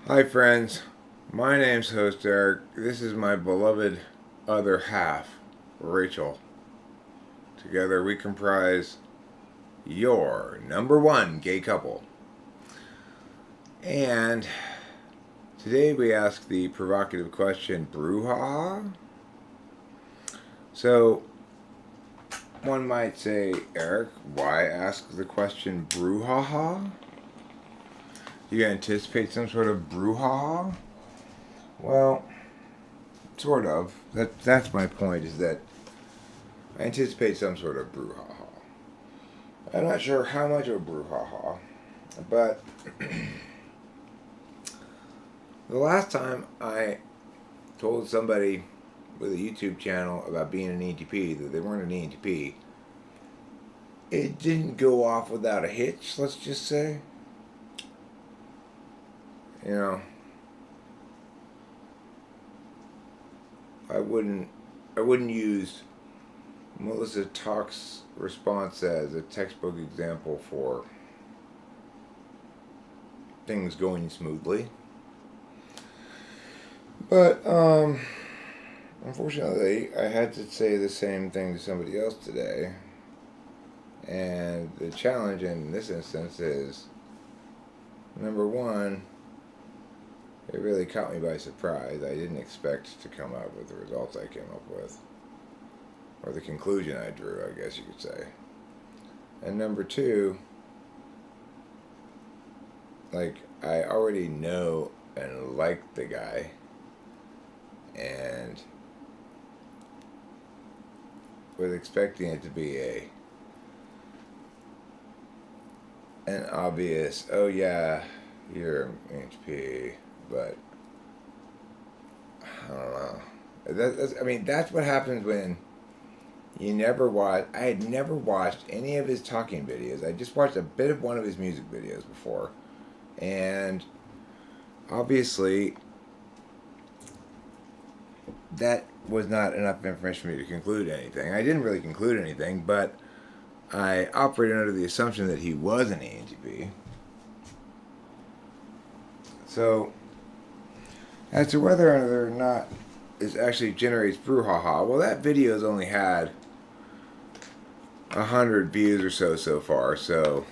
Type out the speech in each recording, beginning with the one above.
Hi, friends. My name's host Eric. This is my beloved other half, Rachel. Together we comprise your number one gay couple. And today we ask the provocative question, brouhaha? So, one might say, Eric, why ask the question brouhaha? Do you anticipate some sort of brouhaha? Well, sort of. That's my point, is that I anticipate some sort of brouhaha. I'm not sure how much of a brouhaha, but the last time I told somebody with a YouTube channel about being an ENTP that they weren't an ENTP, it didn't go off without a hitch, let's just say. You know, I wouldn't use Melissa Talk's response as a textbook example for things going smoothly. But, unfortunately, I had to say the same thing to somebody else today. And the challenge in this instance is, number one, it really caught me by surprise. I didn't expect to come up with the results I came up with. Or the conclusion I drew, I guess you could say. And number two, like, I already know and like the guy. And was expecting it to be an obvious, oh yeah, you're an HP, but I don't know. That's what happens when you never watch. I had never watched any of his talking videos. I just watched a bit of one of his music videos before, and obviously that was not enough information for me to conclude anything. I didn't really conclude anything, but I operated under the assumption that he was an ENTP. So, as to whether or not this actually generates brouhaha, well, that video's only had 100 views or so far, so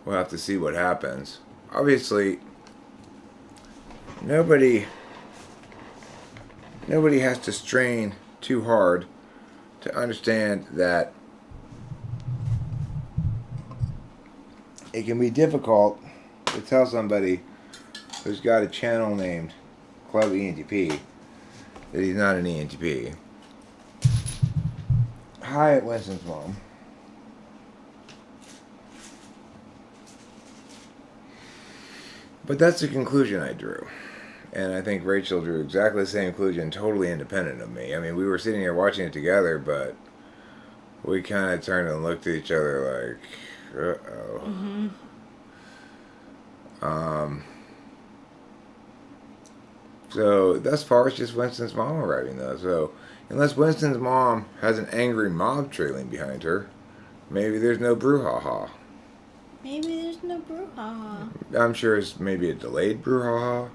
we'll have to see what happens. Obviously, nobody has to strain too hard to understand that it can be difficult to tell somebody who's got a channel named Club ENTP that he's not an ENTP. Hi, Winston's mom. But that's the conclusion I drew. And I think Rachel drew exactly the same conclusion, totally independent of me. I mean, we were sitting here watching it together, but we kind of turned and looked at each other like, uh-oh. Mm-hmm. So thus far, it's just Winston's mom arriving, though. So unless Winston's mom has an angry mob trailing behind her, maybe there's no brouhaha. Maybe there's no brouhaha. I'm sure it's maybe a delayed brouhaha.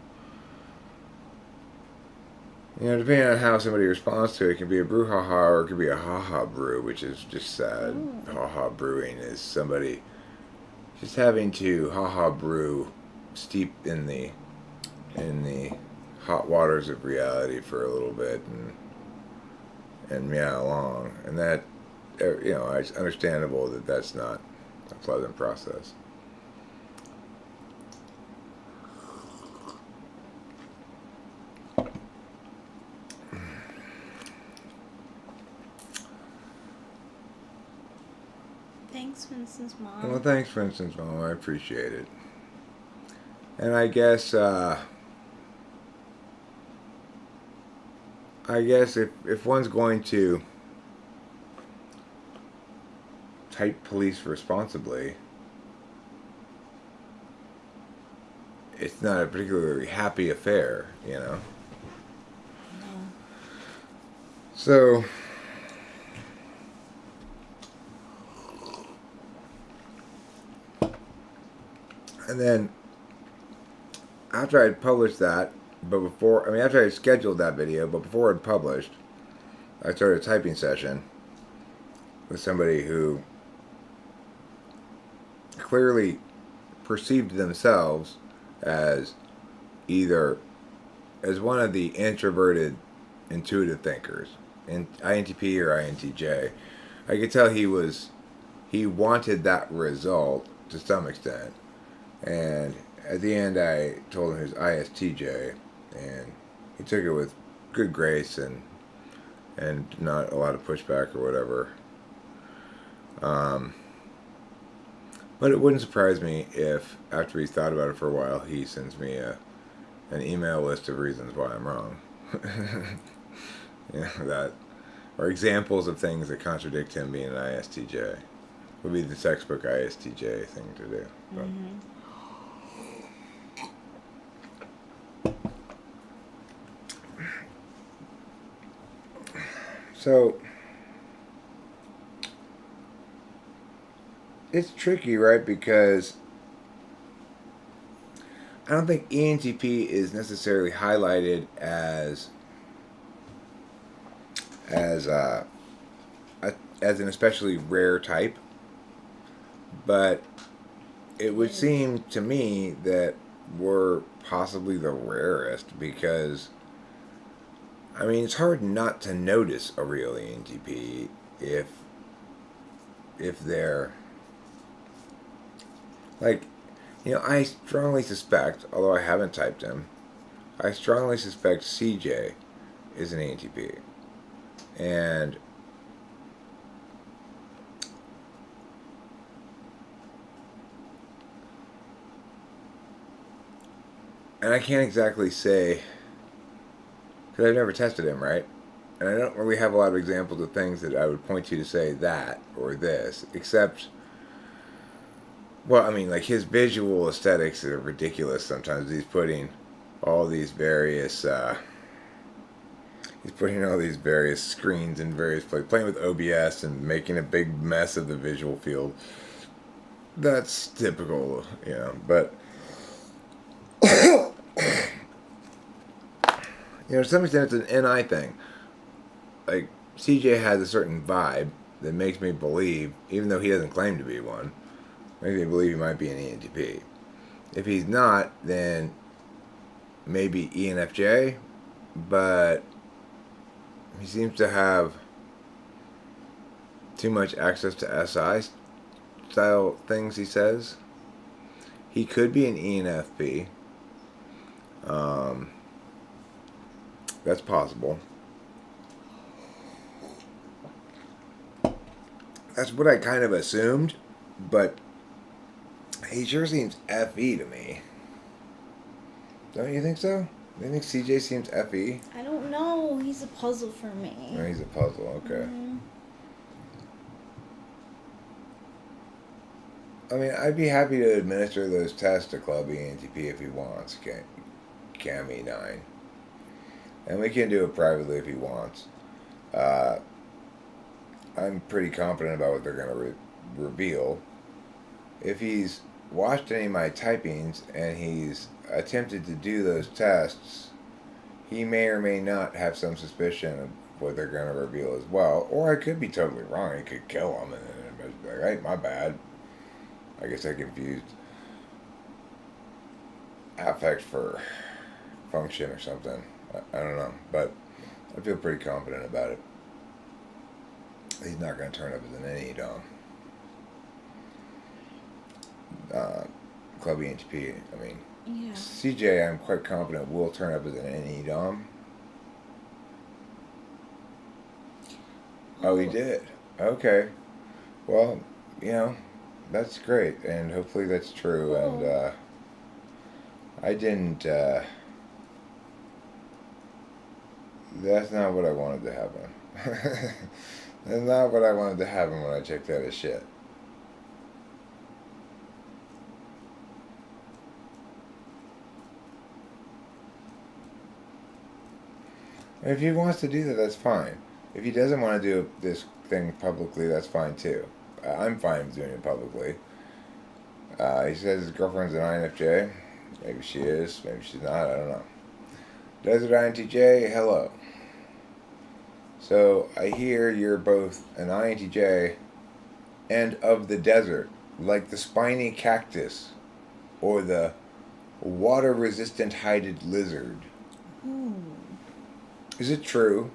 You know, depending on how somebody responds to it, it can be a brouhaha or it could be a haha brew, which is just sad. Ooh. Haha brewing is somebody just having to haha brew steep in the hot waters of reality for a little bit and meow along, and that, you know, it's understandable that that's not a pleasant process. Thanks, Winston's mom. Well, thanks, for instance, Mom. I appreciate it. And I guess if one's going to type police responsibly, it's not a particularly happy affair, you know. No. So, and then after I'd published that, after I scheduled that video, but before it published, I started a typing session with somebody who clearly perceived themselves as either as one of the introverted intuitive thinkers, in INTP or INTJ. I could tell he wanted that result to some extent. And at the end I told him he was ISTJ, and he took it with good grace and not a lot of pushback or whatever. But it wouldn't surprise me if, after he's thought about it for a while, he sends me an email list of reasons why I'm wrong. That or examples of things that contradict him being an ISTJ would be the textbook ISTJ thing to do. But. So it's tricky, right? Because I don't think ENTP is necessarily highlighted as an especially rare type, but it would seem to me that we're possibly the rarest, because I mean, it's hard not to notice a real ENTP if they're like, I strongly suspect, although I haven't typed him, I strongly suspect CJ is an ENTP. And I can't exactly say, because I've never tested him, right? And I don't really have a lot of examples of things that I would point to say that or this, except, well, I mean, like, his visual aesthetics are ridiculous sometimes. He's putting all these various screens in various places, playing with OBS and making a big mess of the visual field. That's typical, but to some extent it's an NI thing. Like, CJ has a certain vibe that makes me believe, even though he doesn't claim to be one, makes me believe he might be an ENTP. If he's not, then maybe ENFJ, but he seems to have too much access to SI style things, he says. He could be an ENFP. That's possible. That's what I kind of assumed, but he sure seems FE to me. Don't you think so? Do you think CJ seems FE? I don't know. He's a puzzle for me. Oh, he's a puzzle, okay. I mean, I'd be happy to administer those tests to Club ENTP if he wants, Cami 9. And we can do it privately if he wants. I'm pretty confident about what they're going to reveal. If he's watched any of my typings and he's attempted to do those tests, he may or may not have some suspicion of what they're going to reveal as well. Or I could be totally wrong. He could kill him and then be like, hey, my bad. I guess I confused affect for function or something. I don't know, but I feel pretty confident about it. He's not going to turn up as an NE Dom. Club ENTP, I mean, yeah. CJ, I'm quite confident will turn up as an NE Dom. Oh, he did. Okay. Well, that's great, and hopefully that's true. Cool. And I didn't. That's not what I wanted to happen. That's not what I wanted to happen when I checked out his shit. If he wants to do that, that's fine. If he doesn't want to do this thing publicly, that's fine too. I'm fine with doing it publicly. He says his girlfriend's an INFJ. Maybe she is, maybe she's not, I don't know. Desert INTJ, hello. So I hear you're both an INTJ and of the desert, like the spiny cactus or the water-resistant hided lizard. Ooh. Is it true?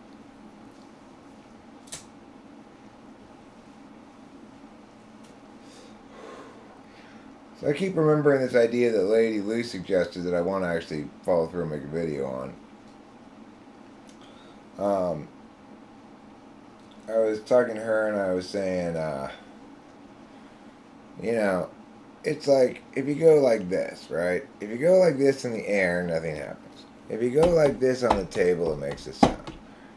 So I keep remembering this idea that Lady Lou suggested that I want to actually follow through and make a video on. I was talking to her and I was saying, you know, it's like if you go like this, right? If you go like this in the air, nothing happens. If you go like this on the table, it makes a sound.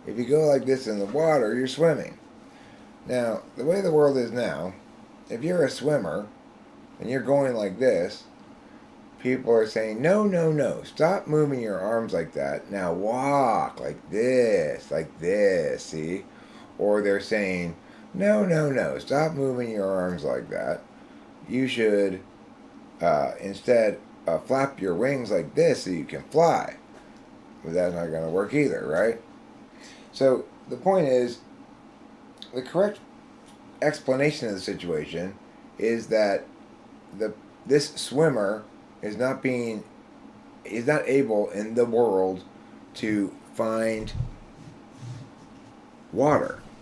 If you go like this in the water, you're swimming. Now, the way the world is now, if you're a swimmer and you're going like this, people are saying, no, no, no, stop moving your arms like that. Now walk like this, see? Or they're saying, no, no, no, stop moving your arms like that. You should instead flap your wings like this so you can fly. But that's not going to work either, right? So the point is, the correct explanation of the situation is that this swimmer is not able in the world to find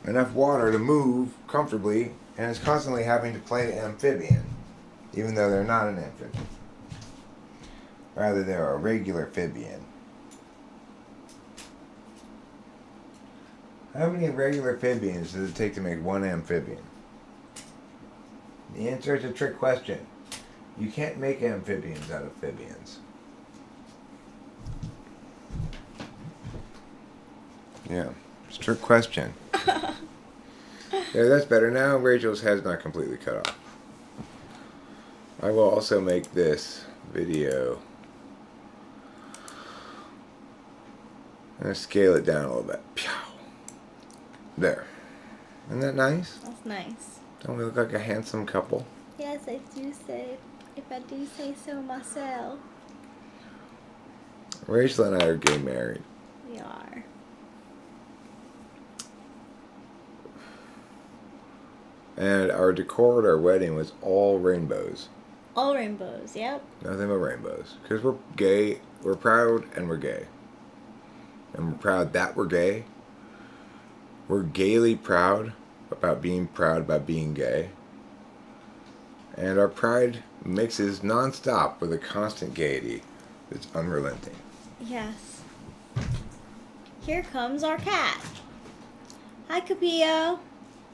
enough water to move comfortably, and is constantly having to play an amphibian, even though they're not an amphibian. Rather, they're a regular amphibian. How many regular amphibians does it take to make one amphibian? The answer is a trick question. You can't make amphibians out of amphibians. Yeah, it's a trick question. Yeah, that's better. Now Rachel's head's not completely cut off. I will also make this video. I'm going to scale it down a little bit. There. Isn't that nice? That's nice. Don't we look like a handsome couple? Yes, I do say, if I do say so myself. Rachel and I are getting married. We are. And our decor at our wedding was all rainbows. All rainbows, yep. Nothing but rainbows. Because we're gay, we're proud, and we're gay. And we're proud that we're gay. We're gaily proud about being gay. And our pride mixes non-stop with a constant gaiety that's unrelenting. Yes. Here comes our cat. Hi, Capillo.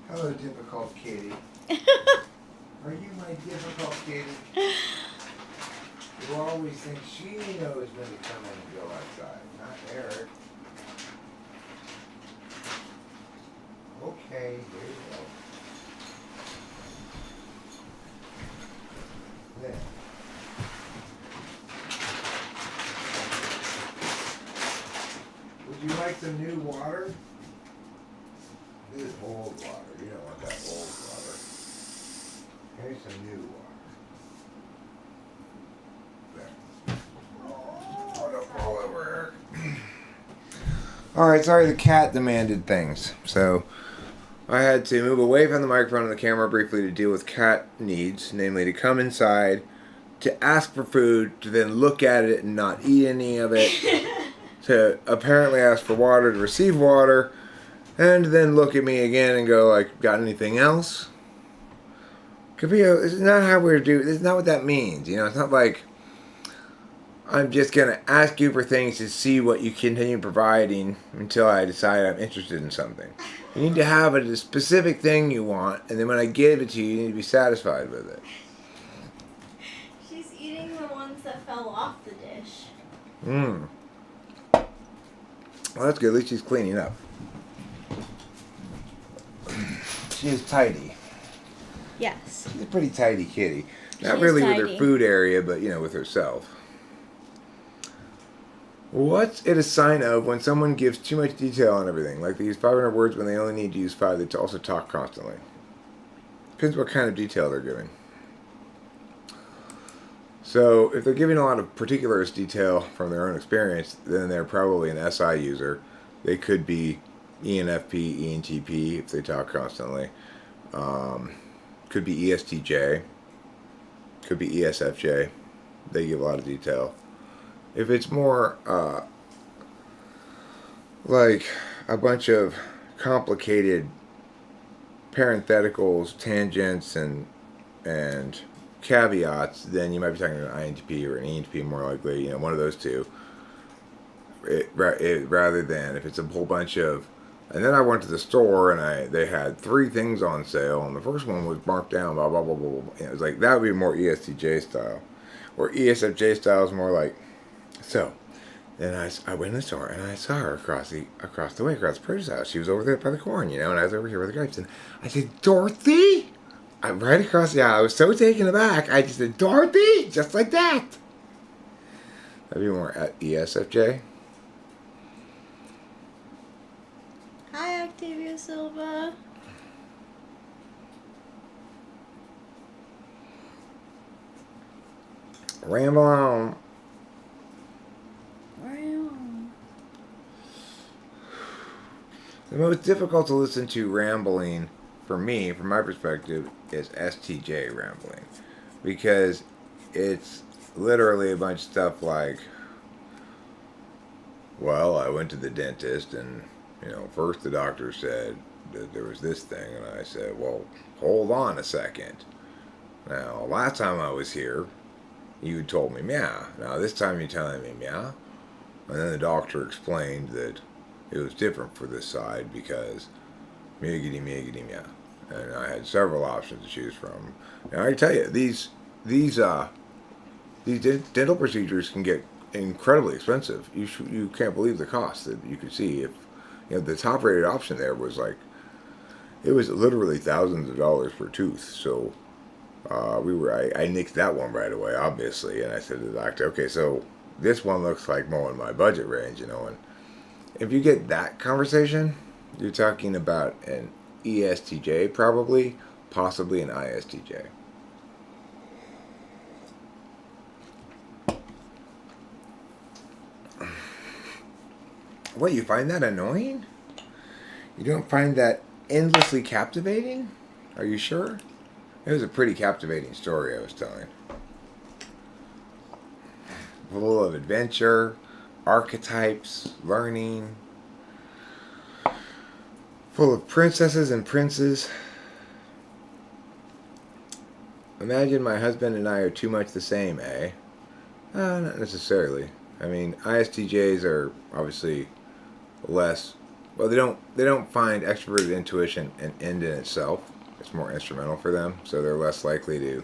Hello, difficult kitty. Are you my difficult kitty? You always think she knows when to come in and go outside, not Eric. Okay, here you go. There. Would you like some new water? This is old water. You don't want that old water. Here's some new water. There. Oh, don't fall over, Eric. Alright, sorry, the cat demanded things. So, I had to move away from the microphone and the camera briefly to deal with cat needs, namely to come inside, to ask for food, to then look at it and not eat any of it, to apparently ask for water, to receive water, and then look at me again and go like, got anything else? Capillo, this is not how we're doing, this is not what that means, you know, it's not like I'm just going to ask you for things to see what you continue providing until I decide I'm interested in something. You need to have a specific thing you want, and then when I give it to you, you need to be satisfied with it. She's eating the ones that fell off the dish. Well, that's good. At least she's cleaning up. She is tidy. Yes. She's a pretty tidy kitty. Not She's really with tidy. her food area, but, you know, with herself. What's it a sign of when someone gives too much detail on everything? Like they use 500 words when they only need to use 5. They also talk constantly. Depends what kind of detail they're giving. So if they're giving a lot of particulars detail from their own experience, then they're probably an SI user. They could be ENFP, ENTP if they talk constantly. Um, could be ESTJ. Could be ESFJ. They give a lot of detail. If it's more like a bunch of complicated parentheticals, tangents, and caveats, then you might be talking to an INTP or an ENTP more likely, one of those two. Rather than if it's a whole bunch of, and then I went to the store and they had 3 things on sale and the first one was marked down, blah blah blah blah blah. It was like that would be more ESTJ style, or ESFJ style is more like so. Then I went in the store and I saw her across the way, across the produce house. She was over there by the corn, and I was over here with the grapes. And I said, Dorothy! I'm right across the aisle. I was so taken aback. I just said, Dorothy! Just like that! That'd be more at ESFJ. Hi, Octavia Silva. Ramble on. The most difficult to listen to rambling, for me, from my perspective, is STJ rambling. Because it's literally a bunch of stuff like, well, I went to the dentist and, first the doctor said that there was this thing. And I said, well, hold on a second. Now, last time I was here, you told me meow. Now, this time you're telling me meow. And then the doctor explained that it was different for this side because miggity miggity meow. And I had several options to choose from. And I can tell you, these dental procedures can get incredibly expensive. You can't believe the cost that you could see if the top rated option there was like, it was literally thousands of dollars per tooth. So I nixed that one right away, obviously, and I said to the doctor, okay, so this one looks like more in my budget range, and if you get that conversation, you're talking about an ESTJ probably, possibly an ISTJ. What, you find that annoying? You don't find that endlessly captivating? Are you sure? It was a pretty captivating story I was telling. Full of adventure, archetypes, learning. Full of princesses and princes. Imagine my husband and I are too much the same, eh? Not necessarily. I mean, ISTJs are obviously less. Well, they don't find extroverted intuition an end in itself. It's more instrumental for them, so they're less likely to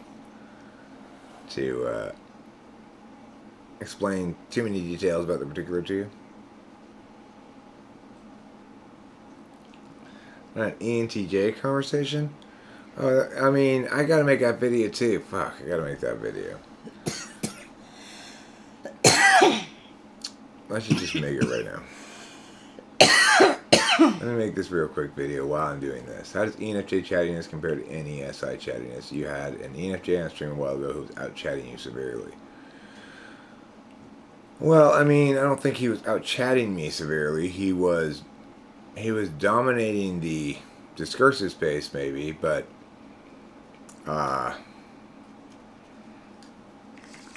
explain too many details about the particular to you. An ENTJ conversation? I mean, I gotta make that video too. Fuck, I gotta make that video. I should just make it right now. Let me make this real quick video while I'm doing this. How does ENFJ chattiness compare to any SI chattiness? You had an ENFJ on stream a while ago who was out chatting you severely. Well, I mean, I don't think he was out chatting me severely. He was dominating the discursive space, maybe, but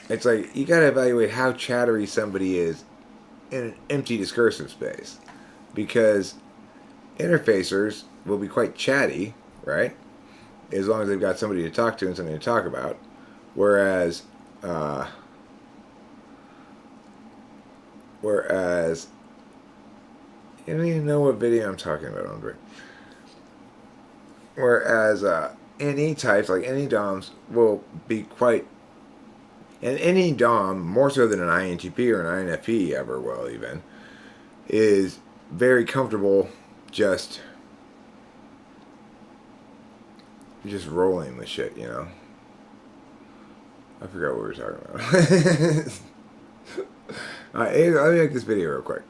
it's like you gotta evaluate how chattery somebody is in an empty discursive space, because interfacers will be quite chatty, right? As long as they've got somebody to talk to and something to talk about, whereas you don't even know what video I'm talking about, Andre. Whereas NE types, like any DOMs, will be quite, and any DOM, more so than an INTP or an INFP ever will even, is very comfortable just rolling with shit, I forgot what we were talking about. Alright, let me make this video real quick.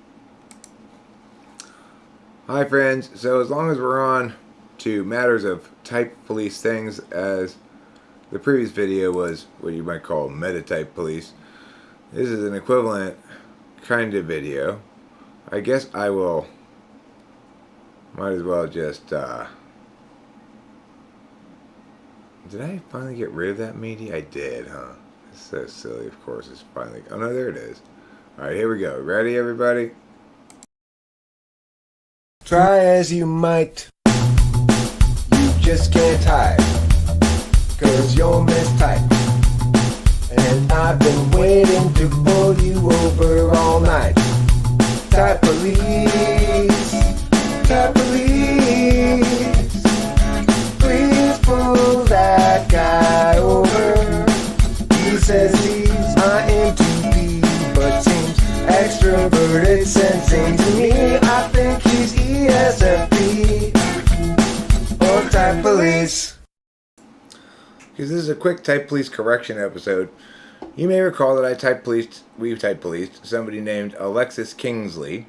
Hi friends, so as long as we're on to matters of type police things as The previous video was what you might call meta-type police. This is an equivalent kind of video. I guess I will, might as well just, did I finally get rid of that meaty? I did, huh? It's so silly, of course. It's finally, oh no, there it is. Alright, here we go. Ready, everybody? Try as you might, you just can't hide, 'cause you're mistyped. And I've been waiting to pull you over all night. Type police, type police. Please pull that guy over. He says he's INTP, but seems extroverted, sensing to me. I think he's ESFP or type police. Because this is a quick type police correction episode. You may recall that we type policed somebody named Alexis Kingsley,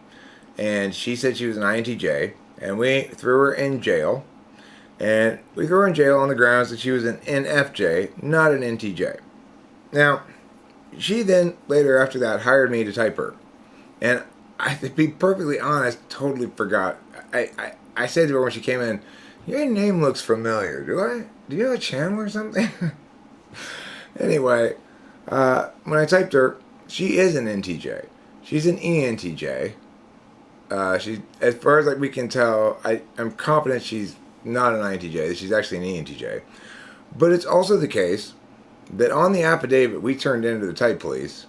and she said she was an INTJ, and we threw her in jail. And we threw her in jail on the grounds that she was an NFJ, not an NTJ. Now, she then, later after that, hired me to type her. And I, to be perfectly honest, totally forgot. I said to her when she came in, your name looks familiar. Do you have a channel or something? Anyway, when I typed her, she is an NTJ. She's an ENTJ. She, as far as we can tell, I'm confident she's not an INTJ. She's actually an ENTJ. But it's also the case that on the affidavit we turned into the type police,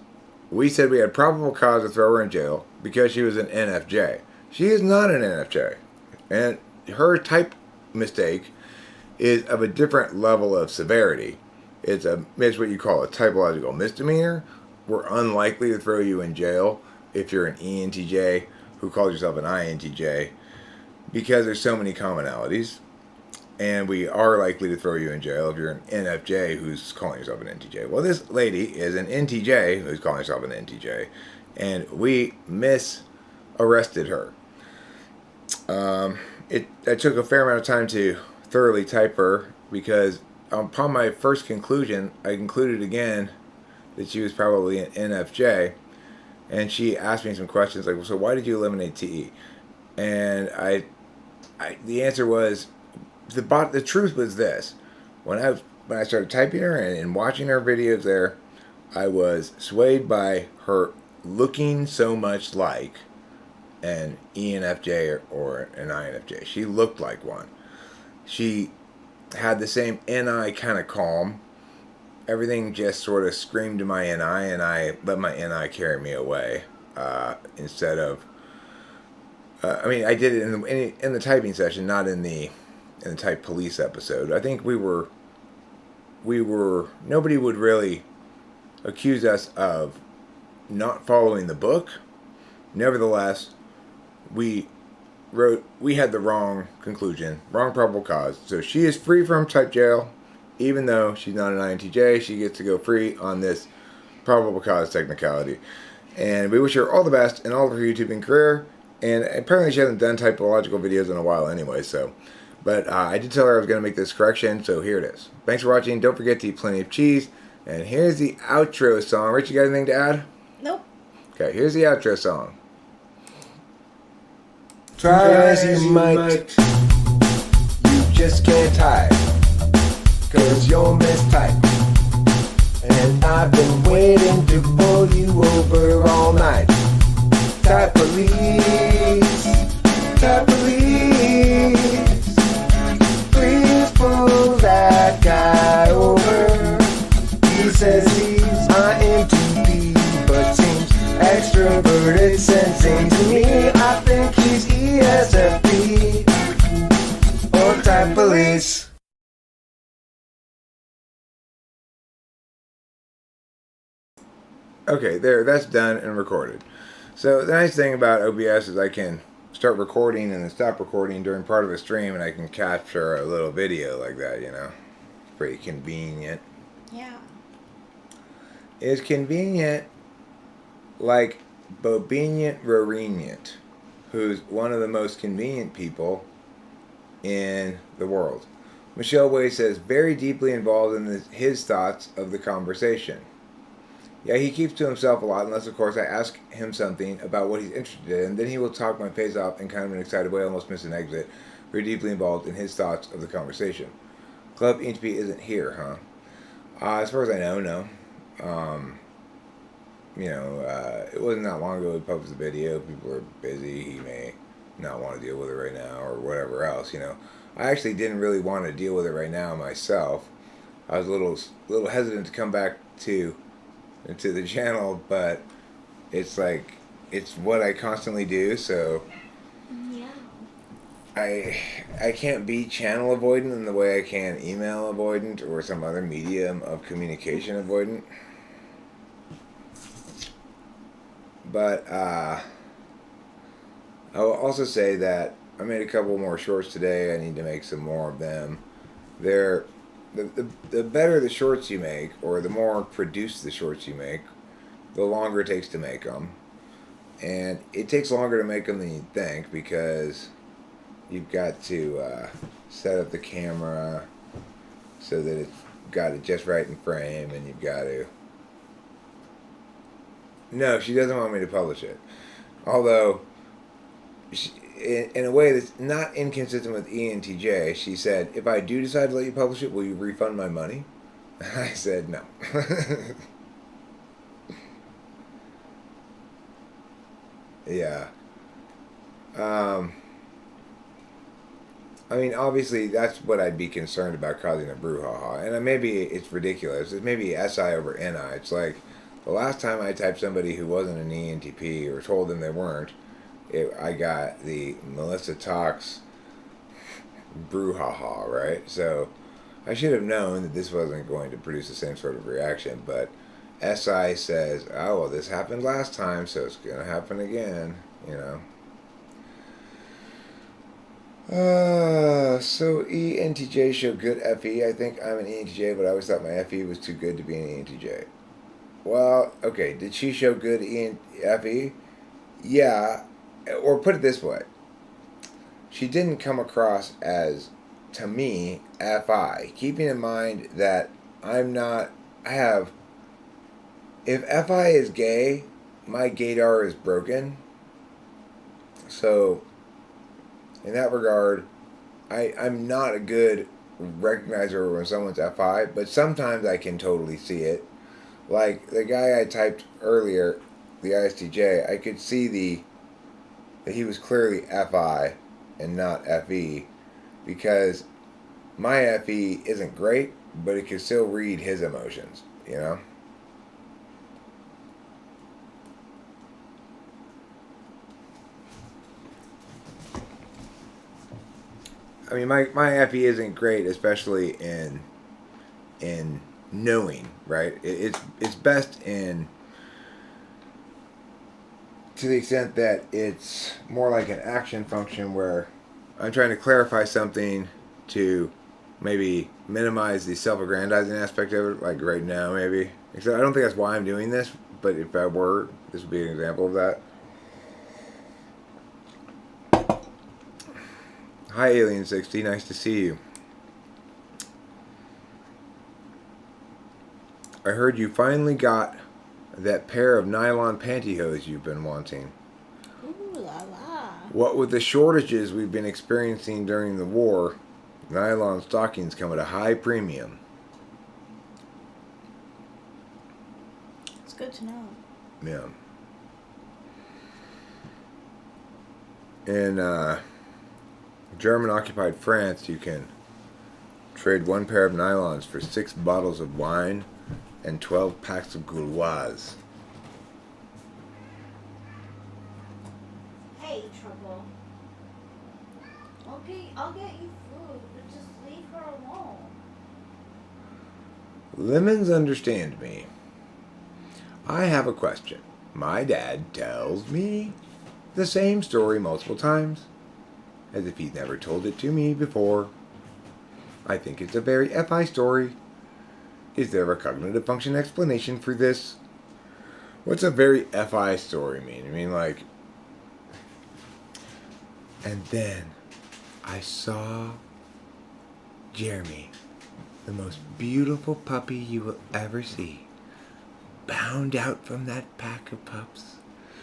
we said we had probable cause to throw her in jail because she was an NFJ. She is not an NFJ. And her type mistake is of a different level of severity. It's what you call a typological misdemeanor. We're unlikely to throw you in jail if you're an ENTJ who calls yourself an INTJ because there's so many commonalities. And we are likely to throw you in jail if you're an NFJ who's calling yourself an NTJ. Well, this lady is an NTJ who's calling herself an NTJ, and we arrested her. It took a fair amount of time to thoroughly type her because upon my first conclusion, I concluded again that she was probably an NFJ, and she asked me some questions like, well, so why did you eliminate TE? And the answer was, the truth was this: when I started typing her and watching her videos there, I was swayed by her looking so much like an ENFJ or an INFJ. She looked like one. She had the same NI kind of calm. Everything just sort of screamed to my NI, and I let my NI carry me away instead of. I did it in the typing session, not in the type police episode. I think we were nobody would really accuse us of not following the book. Nevertheless, we had the wrong conclusion, wrong probable cause. So she is free from type jail, even though she's not an INTJ. She gets to go free on this probable cause technicality. And we wish her all the best in all of her YouTubing career. And apparently she hasn't done typological videos in a while anyway, so. But I did tell her I was going to make this correction, so here it is. Thanks for watching. Don't forget to eat plenty of cheese. And here's the outro song. Rich, you got anything to add? Nope. Okay, here's the outro song. Try as you might, you just can't hide, 'cause you're mistyped. And I've been waiting to pull you over all night. Type police, type police. Please pull that guy over. He says he's INTP, but seems extroverted, sensing to me. I think he's ESFP or type police. Okay, there, that's done and recorded. So the nice thing about OBS is I can start recording and then stop recording during part of a stream, and I can capture a little video like that, you know. It's pretty convenient. Yeah. It's convenient like Bobinient Rorenient, who's one of the most convenient people in the world. Michelle Way says, very deeply involved in his thoughts of the conversation. Yeah, he keeps to himself a lot, unless, of course, I ask him something about what he's interested in. Then he will talk my face off in kind of an excited way, almost miss an exit. Very deeply involved in his thoughts of the conversation. Club ENTP isn't here, huh? As far as I know, no. It wasn't that long ago we posted the video. People are busy. He may not want to deal with it right now or whatever else, I actually didn't really want to deal with it right now myself. I was a little hesitant to come back into the channel, but it's like it's what I constantly do, so Yeah. I can't be channel avoidant in the way I can email avoidant or some other medium of communication avoidant. But I will also say that I made a couple more shorts today. I need to make some more of them. The better the shorts you make, or the more produced the shorts you make, the longer it takes to make them. And it takes longer to make them than you think, because you've got to set up the camera so that it's got it just right in frame, and you've got to... No, she doesn't want me to publish it. Although, in a way that's not inconsistent with ENTJ, she said, if I do decide to let you publish it, will you refund my money? I said no. Yeah. I mean, obviously, that's what I'd be concerned about causing a brouhaha. And maybe it's ridiculous. It's maybe SI over NI. It's like, the last time I typed somebody who wasn't an ENTP or told them they weren't, I got the Melissa Talks brouhaha, right? So I should have known that this wasn't going to produce the same sort of reaction. But SI says, oh, well, this happened last time, so it's going to happen again, So ENTJ show good FE. I think I'm an ENTJ, but I always thought my FE was too good to be an ENTJ. Well, okay, did she show good FE? Yeah, or put it this way. She didn't come across as, to me, FI. Keeping in mind that if FI is gay, my gaydar is broken. So, in that regard, I'm not a good recognizer when someone's FI, but sometimes I can totally see it. Like the guy I typed earlier, the ISTJ, I could see that he was clearly FI and not FE, because my FE isn't great, but it can still read his emotions, I mean, my FE isn't great, especially in knowing, right? It's best to the extent that it's more like an action function where I'm trying to clarify something to maybe minimize the self-aggrandizing aspect of it, like right now maybe. Except I don't think that's why I'm doing this, but if I were, this would be an example of that. Hi Alien60, nice to see you. I heard you finally got that pair of nylon pantyhose you've been wanting. Ooh la la. What with the shortages we've been experiencing during the war, nylon stockings come at a high premium. It's good to know. Yeah. In German-occupied France, you can trade one pair of nylons for 6 bottles of wine and 12 packs of Gauloise. Hey, Trouble. I'll get you food, but just leave her alone. Lemons understand me. I have a question. My dad tells me the same story multiple times, as if he's never told it to me before. I think it's a very FI story. Is there a cognitive function explanation for this? What's a very FI story mean? I mean, like, and then I saw Jeremy, the most beautiful puppy you will ever see, bound out from that pack of pups,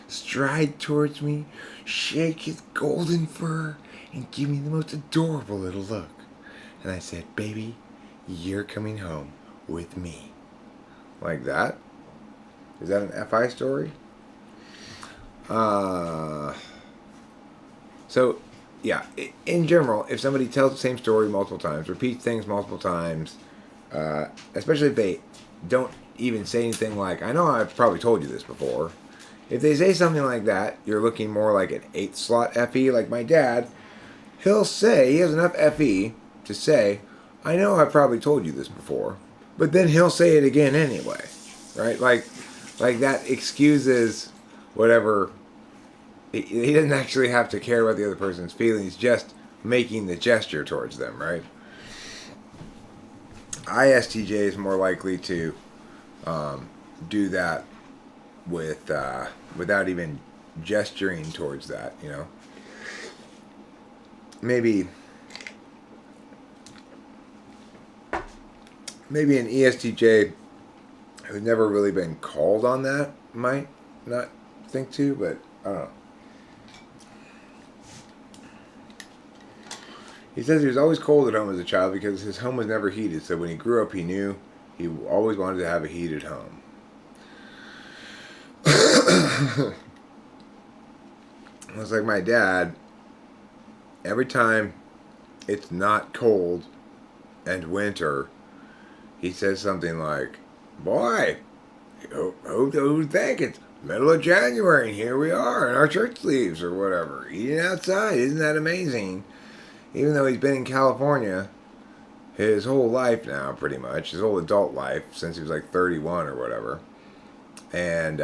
stride towards me, shake his golden fur, and give me the most adorable little look. And I said, baby, you're coming home with me. Like that? Is that an FI story? So, yeah, in general, if somebody tells the same story multiple times, repeats things multiple times, especially if they don't even say anything like, I know I've probably told you this before. If they say something like that, you're looking more like an 8 slot FE. Like my dad, he'll say, he has enough FE to say, I know I've probably told you this before, but then he'll say it again anyway, right? Like that excuses whatever. He doesn't actually have to care about the other person's feelings, just making the gesture towards them, right? ISTJ is more likely to do that with without even gesturing towards that, you know. Maybe an ESTJ who's never really been called on that might not think to, but I don't know. He says he was always cold at home as a child because his home was never heated, so when he grew up he knew he always wanted to have a heated home. It's like my dad, every time it's not cold and winter, he says something like, boy, who'd think it's middle of January and here we are in our shirt sleeves or whatever, eating outside, isn't that amazing? Even though he's been in California his whole life now, pretty much, his whole adult life, since he was like 31 or whatever. And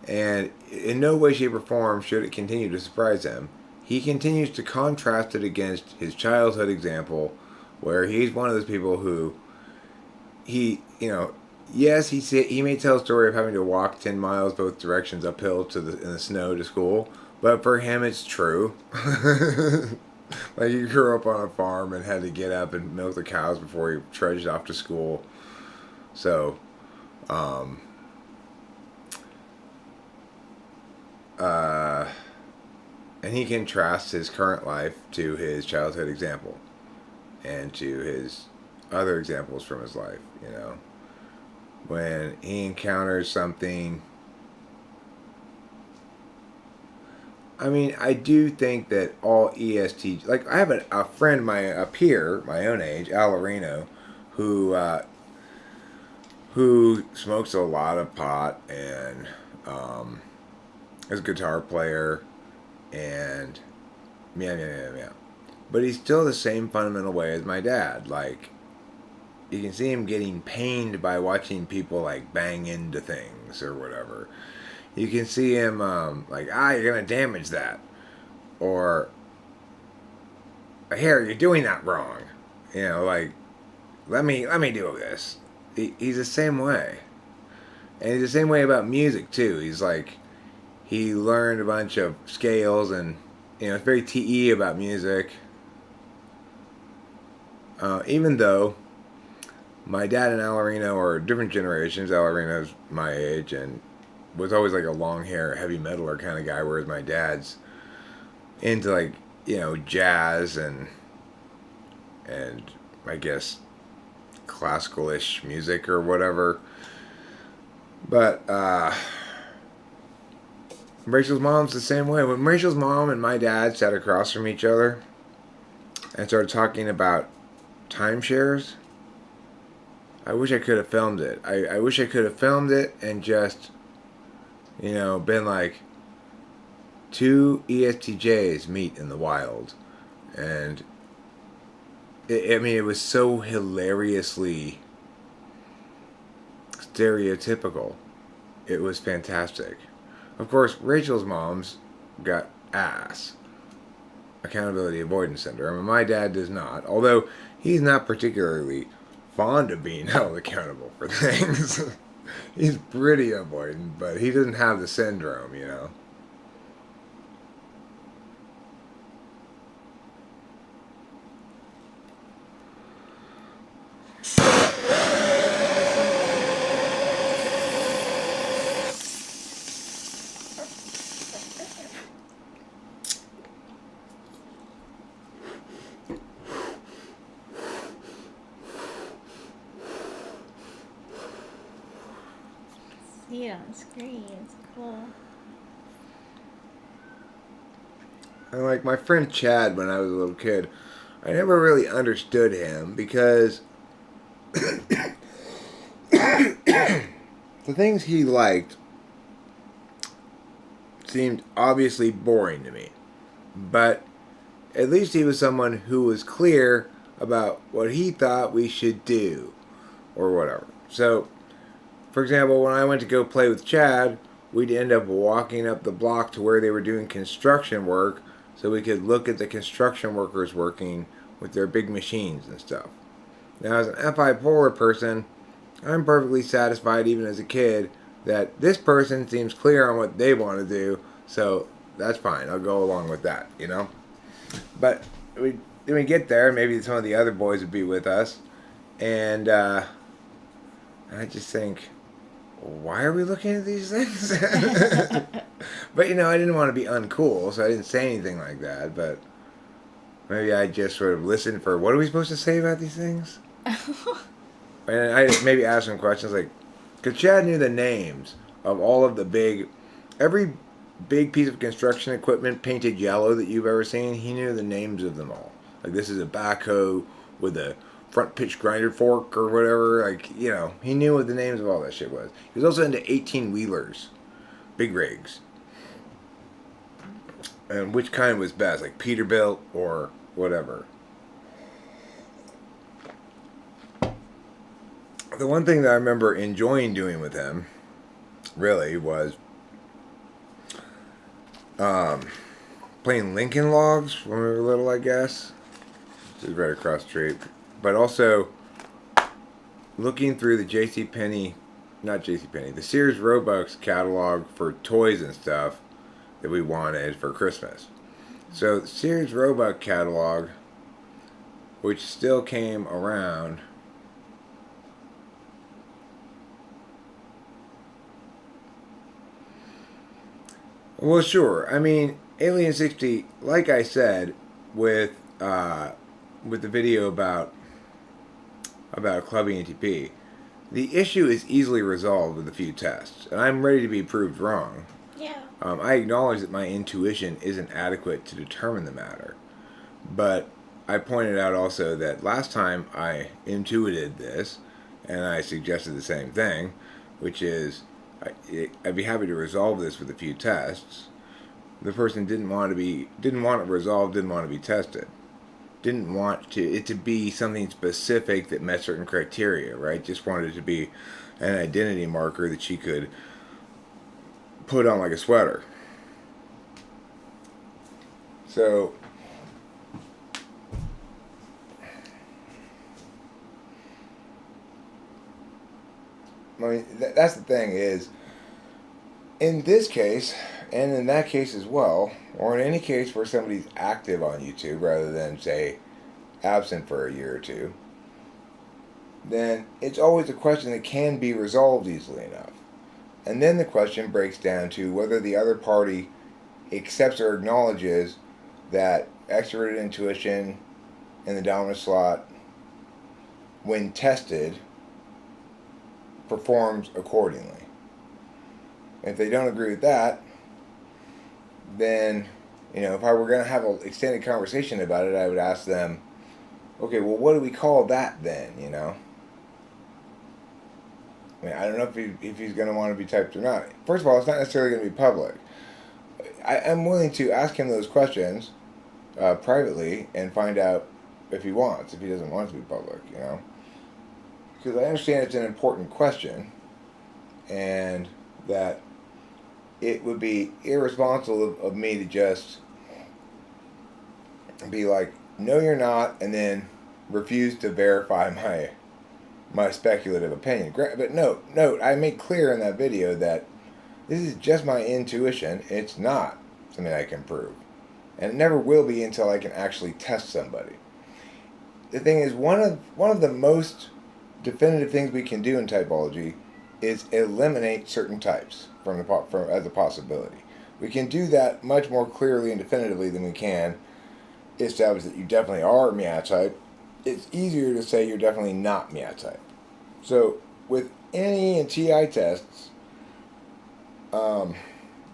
in no way, shape, or form should it continue to surprise him. He continues to contrast it against his childhood example, where he's one of those people who, yes, he may tell a story of having to walk 10 miles both directions uphill in the snow to school, but for him it's true. Like he grew up on a farm and had to get up and milk the cows before he trudged off to school. So, and he contrasts his current life to his childhood example and to his other examples from his life, you know. When he encounters something, I mean, I do think that all EST, like I have a friend, a peer, my own age, Al Areno, who smokes a lot of pot and is a guitar player and meow. But he's still the same fundamental way as my dad. Like, you can see him getting pained by watching people like bang into things or whatever. You can see him like, you're gonna damage that, or here, you're doing that wrong. You know, like, let me do this. He's the same way, and he's the same way about music too. He's like, he learned a bunch of scales, and it's very TE about music. Even though my dad and Al Areno are different generations. Al Areno's my age and was always like a long hair, heavy metaler kind of guy, whereas my dad's into like, jazz and I guess classical-ish music or whatever. But Rachel's mom's the same way. When Rachel's mom and my dad sat across from each other and started talking about timeshares, I wish I could have filmed it. I wish I could have filmed it and just, been like, two ESTJs meet in the wild. And, it was so hilariously stereotypical. It was fantastic. Of course, Rachel's mom's got ass. Accountability avoidance syndrome, and my dad does not. Although, he's not particularly fond of being held accountable for things. He's pretty avoidant, but he doesn't have the syndrome, see it on screen. It's cool. And like my friend Chad, when I was a little kid, I never really understood him because the things he liked seemed obviously boring to me. But at least he was someone who was clear about what he thought we should do or whatever. So, for example, when I went to go play with Chad, we'd end up walking up the block to where they were doing construction work so we could look at the construction workers working with their big machines and stuff. Now, as an FI polar person, I'm perfectly satisfied, even as a kid, that this person seems clear on what they want to do, so that's fine. I'll go along with that, you know? But then we get there, maybe some of the other boys would be with us, and I just think, why are we looking at these things? But, you know, I didn't want to be uncool, so I didn't say anything like that, but maybe I just sort of listened for, what are we supposed to say about these things? And I maybe asked some questions like, because Chad knew the names of all of every big piece of construction equipment painted yellow that you've ever seen, he knew the names of them all. Like, this is a backhoe with a front pitch grinder fork or whatever. Like, you know, he knew what the names of all that shit was. He was also into 18-wheelers, big rigs. And which kind was best, like Peterbilt or whatever. The one thing that I remember enjoying doing with him, really, was playing Lincoln Logs when we were little, I guess. This is right across the street. But also looking through the the Sears Roebuck's catalog for toys and stuff that we wanted for Christmas. So the Sears Roebuck catalog, which still came around, well, sure. I mean, Alien 60, like I said, with the video about clubbing ATP, the issue is easily resolved with a few tests, and I'm ready to be proved wrong. Yeah. I acknowledge that my intuition isn't adequate to determine the matter, but I pointed out also that last time I intuited this, and I suggested the same thing, which is I'd be happy to resolve this with a few tests. The person didn't want it resolved, didn't want to be tested, didn't want it to be something specific that met certain criteria, right? Just wanted it to be an identity marker that she could put on like a sweater. So I mean, that's the thing is, in this case, and in that case as well, or in any case where somebody's active on YouTube rather than, say, absent for a year or two, then it's always a question that can be resolved easily enough. And then the question breaks down to whether the other party accepts or acknowledges that extroverted intuition in the dominant slot, when tested, performs accordingly. If they don't agree with that, then, you know, if I were going to have an extended conversation about it, I would ask them, okay, well, what do we call that then, you know? I mean, I don't know if he's going to want to be typed or not. First of all, it's not necessarily going to be public. I'm willing to ask him those questions privately and find out if he wants, if he doesn't want it to be public, you know? Because I understand it's an important question, and that it would be irresponsible of me to just be like, no, you're not, and then refuse to verify my speculative opinion. But note, I made clear in that video that this is just my intuition. It's not something I can prove, and it never will be until I can actually test somebody. The thing is, one of the most definitive things we can do in typology is eliminate certain types as a possibility. We can do that much more clearly and definitively than we can establish that you definitely are Meow type. It's easier to say you're definitely not Meow type. So with NE and TI tests,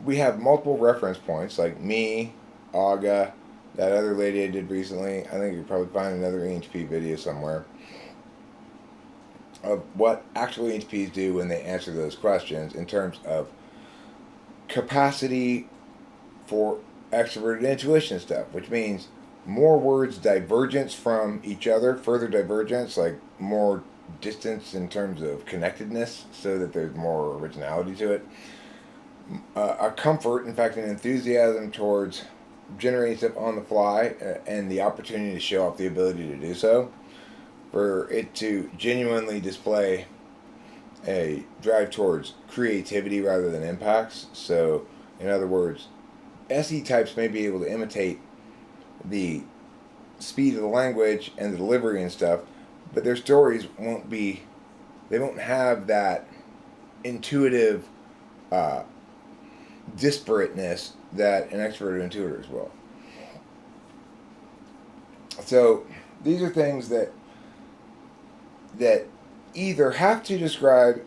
we have multiple reference points, like me, Aga, that other lady I did recently. I think you'll probably find another EHP video somewhere of what actual EHPs do when they answer those questions in terms of capacity for extroverted intuition stuff, which means more words divergence from each other, further divergence, like more distance in terms of connectedness, so that there's more originality to it. A comfort, in fact, an enthusiasm towards generating stuff on the fly, and the opportunity to show off the ability to do so, for it to genuinely display a drive towards creativity rather than impacts. So, in other words, SE types may be able to imitate the speed of the language and the delivery and stuff, but their stories they won't have that intuitive disparateness that an extroverted intuitors will. So these are things that either have to describe,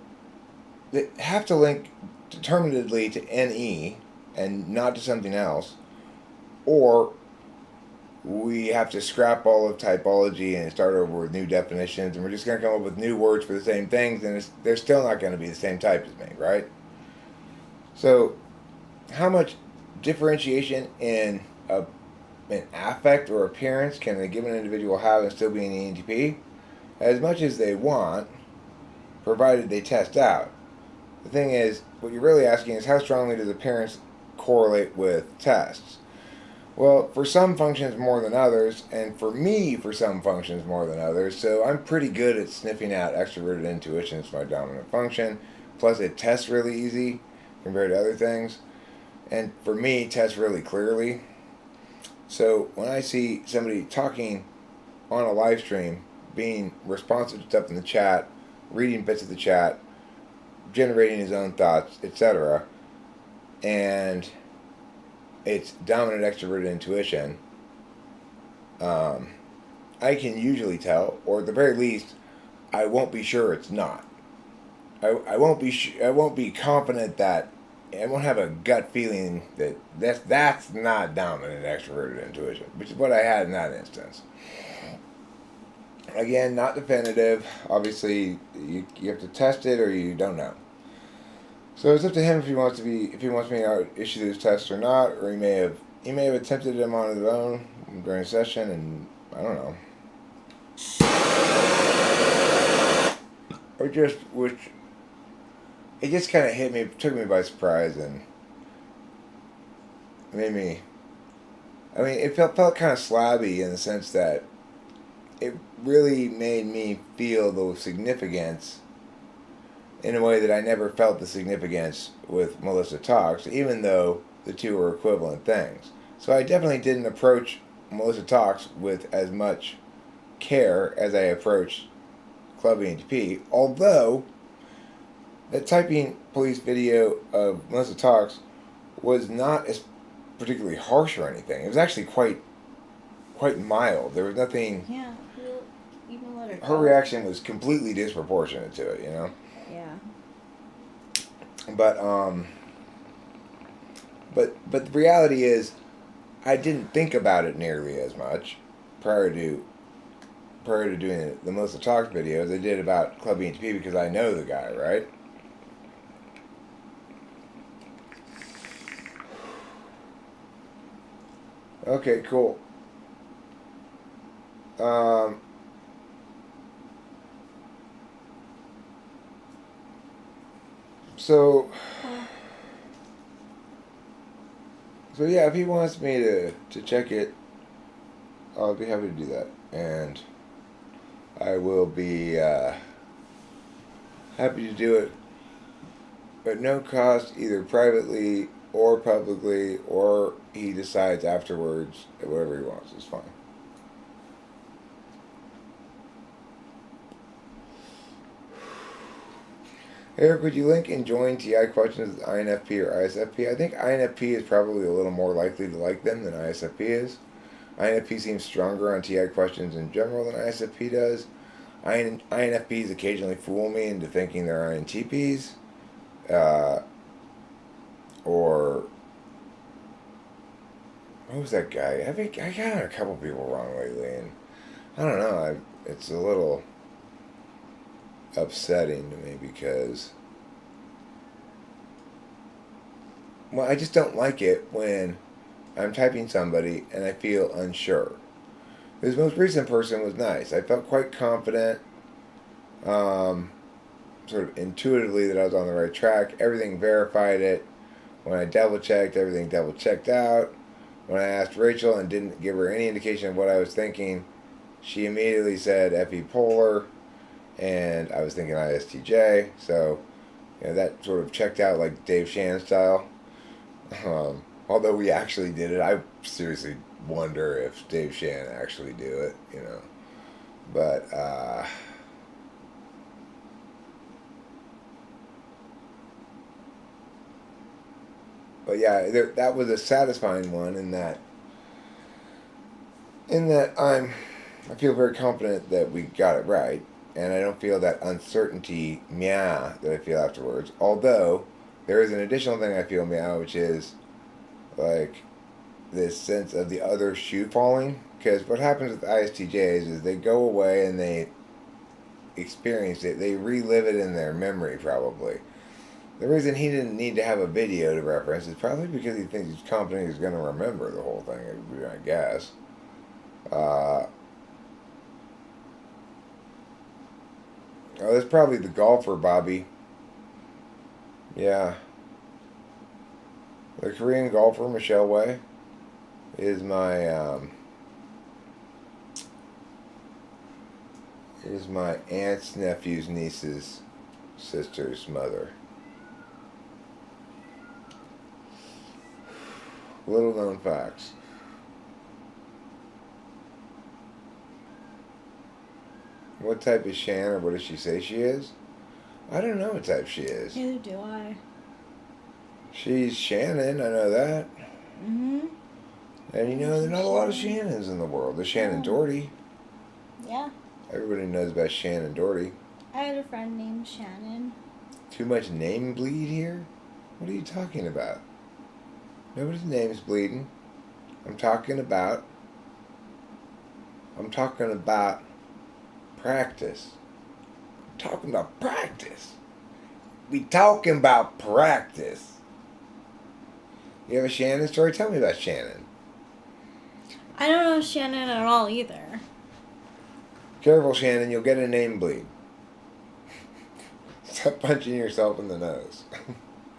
that have to link determinedly to NE and not to something else, or we have to scrap all of typology and start over with new definitions, and we're just going to come up with new words for the same things, and they're still not going to be the same type as me, right? So how much differentiation in an affect or appearance can a given individual have and still be an ENTP? As much as they want, provided they test out. The thing is, what you're really asking is, how strongly does appearance correlate with tests? Well, for some functions more than others, and for me, for some functions more than others, so I'm pretty good at sniffing out extroverted intuition as my dominant function, plus it tests really easy compared to other things, and for me, tests really clearly. So when I see somebody talking on a live stream, being responsive to stuff in the chat, reading bits of the chat, generating his own thoughts, etc., and it's dominant extroverted intuition, I can usually tell, or at the very least, I won't be sure it's not. I won't be confident that, I won't have a gut feeling that that's not dominant extroverted intuition, which is what I had in that instance. Again, not definitive. Obviously, you have to test it, or you don't know. So it's up to him if he wants me to issue those tests or not, or he may have attempted them on his own during a session, and I don't know. Or just it just kind of hit me, took me by surprise, and made me. I mean, it felt kind of slabby in the sense that it really made me feel the significance in a way that I never felt the significance with Melissa Talks, even though the two are equivalent things. So I definitely didn't approach Melissa Talks with as much care as I approached Club ENTP, although the typing police video of Melissa Talks was not as particularly harsh or anything. It was actually quite mild. There was nothing. Yeah, you even let her Her reaction was completely disproportionate to it, you know? Yeah. But the reality is, I didn't think about it nearly as much prior to doing the Melissa Talks video as I did about Club ENTP, because I know the guy, right? Okay, cool. So yeah, if he wants me to check it, I'll be happy to do that, and I will be happy to do it at no cost, either privately or publicly, or he decides afterwards that whatever he wants is fine. Eric, would you link and join TI questions with INFP or ISFP? I think INFP is probably a little more likely to like them than ISFP is. INFP seems stronger on TI questions in general than ISFP does. INFPs occasionally fool me into thinking they're INTPs. Or what was that guy? I got a couple people wrong lately, and I don't know. It's a little upsetting to me because, well, I just don't like it when I'm typing somebody and I feel unsure. This most recent person was nice. I felt quite confident, sort of intuitively that I was on the right track. Everything verified it. When I double checked, everything double checked out. When I asked Rachel and didn't give her any indication of what I was thinking, she immediately said FE polar, and I was thinking ISTJ. So, that sort of checked out like Dave Shan style. Although we actually did it, I seriously wonder if Dave Shan actually do it, But, yeah, that was a satisfying one in that I feel very confident that we got it right, and I don't feel that uncertainty meow that I feel afterwards. Although there is an additional thing I feel meow, which is like this sense of the other shoe falling. Because what happens with ISTJs is they go away and they experience it, they relive it in their memory probably. The reason he didn't need to have a video to reference is probably because he thinks he's confident he's going to remember the whole thing, I guess. Oh, that's probably the golfer, Bobby. Yeah. The Korean golfer, Michelle Wei, is my aunt's nephew's niece's sister's mother. Little known facts. What type is Shan, or what does she say she is? I don't know what type she is. Neither do I. She's Shannon, I know that. Mm-hmm. And there's not a lot of Shannons in the world. There's Shannon Doherty. Yeah. Everybody knows about Shannon Doherty. I had a friend named Shannon. Too much name bleed here? What are you talking about? Nobody's name's bleeding. I'm talking about practice. I'm talking about practice. We talking about practice. You have a Shannon story? Tell me about Shannon. I don't know Shannon at all either. Careful, Shannon, you'll get a name bleed. Stop punching yourself in the nose.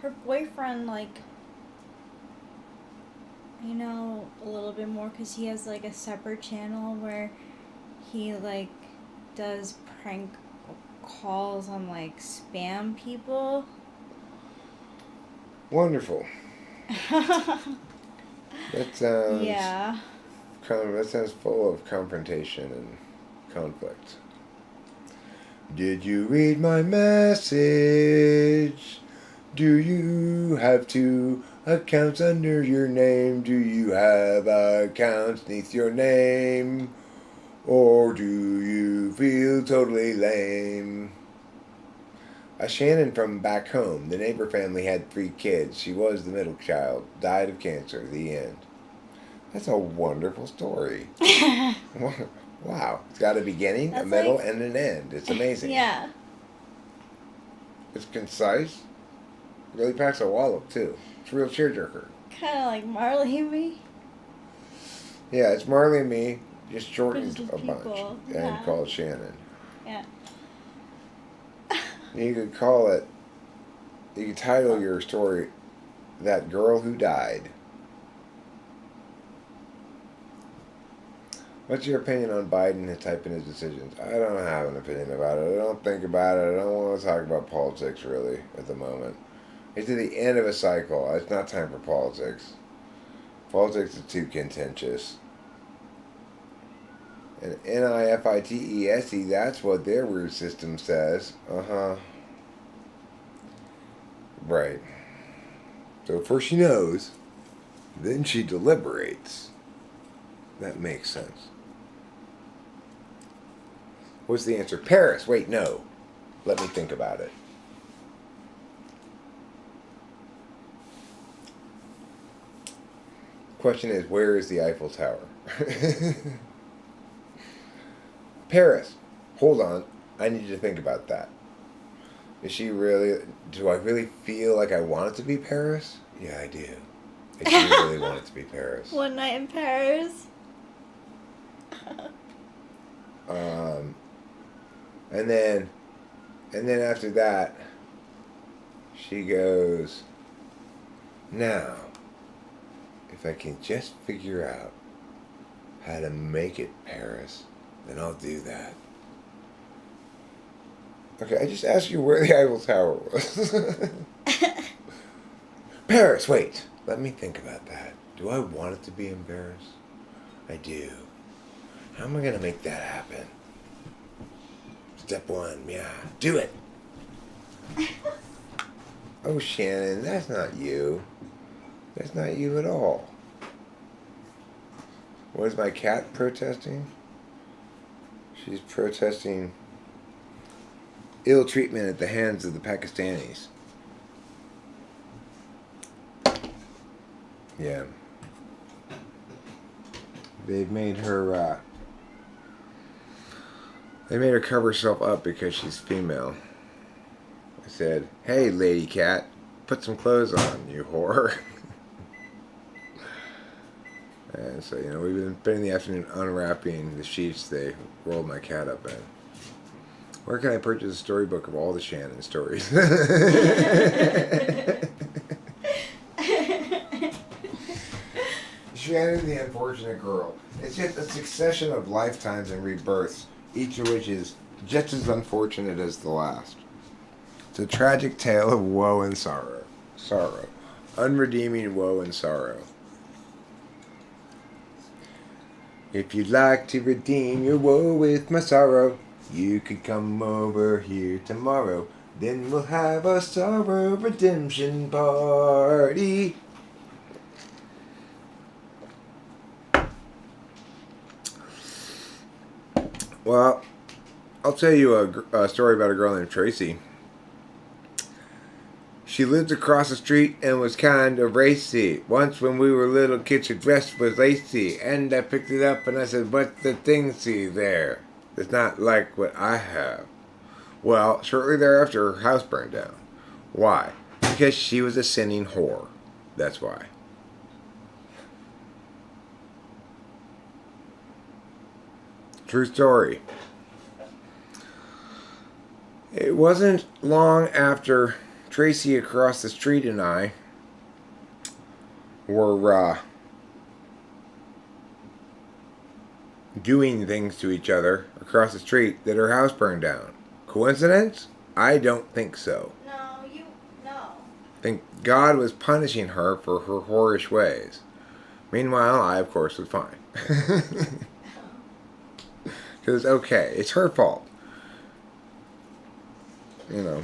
Her boyfriend, a little bit more, because he has, a separate channel where he, does prank calls on, spam people. Wonderful. That sounds... Yeah. That sounds full of confrontation and conflict. Did you read my message? Do you have 2 accounts under your name? Do you have accounts neath your name? Or do you feel totally lame? A Shannon from back home. The neighbor family had 3 kids. She was the middle child. Died of cancer. The end. That's a wonderful story. Wow. It's got a beginning, a middle, and an end. It's amazing. Yeah. It's concise. Really packs a wallop, too. It's a real tearjerker. Kind of like Marley and Me. Yeah, it's Marley and Me, just shortened Just a people. bunch and called Shannon. Yeah. You could call it, you could title your story, That Girl Who Died. What's your opinion on Biden and typing his decisions? I don't have an opinion about it. I don't think about it. I don't want to talk about politics, really, at the moment. It's at the end of a cycle. It's not time for politics. Politics is too contentious. And NIFITESE, that's what their weird system says. Uh-huh. Right. So first she knows, then she deliberates. That makes sense. What's the answer? Paris. Wait, no. Let me think about it. question is, where is the Eiffel Tower? Paris. Hold on. I need you to think about that. Is she really... Do I really feel like I want it to be Paris? Yeah, I do. I do really want it to be Paris. One night in Paris. And then after that, she goes, now, if I can just figure out how to make it Paris, then I'll do that. Okay, I just asked you where the Eiffel Tower was. Paris, wait. Let me think about that. Do I want it to be in Paris? I do. How am I going to make that happen? Step one, yeah. Do it. Oh, Shannon, that's not you. That's not you at all. What is my cat protesting? She's protesting ill treatment at the hands of the Pakistanis. Yeah. They've made her, they made her cover herself up because she's female. I said, hey, lady cat, put some clothes on, you whore. And so, you know, we've been spending the afternoon unwrapping the sheets they rolled my cat up in. Where can I purchase a storybook of all the Shannon stories? Shannon, the unfortunate girl. It's just a succession of lifetimes and rebirths, each of which is just as unfortunate as the last. It's a tragic tale of woe and sorrow. Sorrow. Unredeeming woe and sorrow. If you'd like to redeem your woe with my sorrow, you could come over here tomorrow. Then we'll have a sorrow redemption party. Well, I'll tell you a story about a girl named Tracy. She lived across the street and was kind of racy. Once when we were little kids, her dress was lacy. And I picked it up and I said, what's the thing see there? It's not like what I have. Well, shortly thereafter, her house burned down. Why? Because she was a sinning whore. That's why. True story. It wasn't long after Tracy across the street and I were doing things to each other across the street that her house burned down. Coincidence? I don't think so. No. I think God was punishing her for her whorish ways. Meanwhile, I, of course, was fine. Because, okay, it's her fault. You know.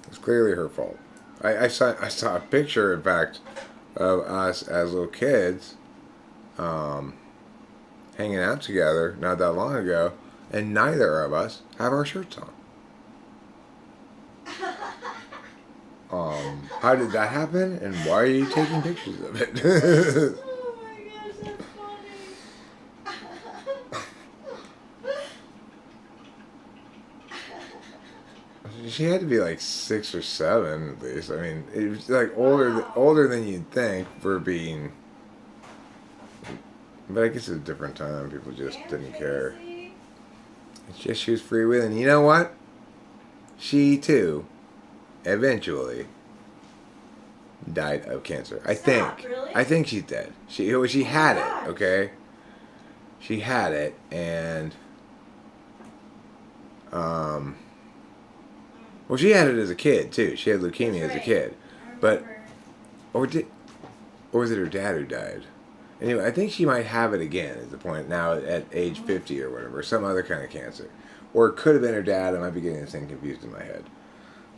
It's clearly her fault. I saw a picture, in fact, of us as little kids hanging out together not that long ago, and neither of us have our shirts on. How did that happen, and why are you taking pictures of it? Oh my gosh, that's funny. She had to be like 6 or 7 at least. I mean, it was like older than you'd think for being. But I guess it's a different time. People just didn't care. It's just she was freewheeling. You know what? She too, eventually, died of cancer. I think. Really? I think she's dead. She had it. Okay. She had it, and well, she had it as a kid too. She had leukemia as a kid, but or was it her dad who died? Anyway, I think she might have it again at the point now at age 50 or whatever, some other kind of cancer, or it could have been her dad. I might be getting this thing confused in my head.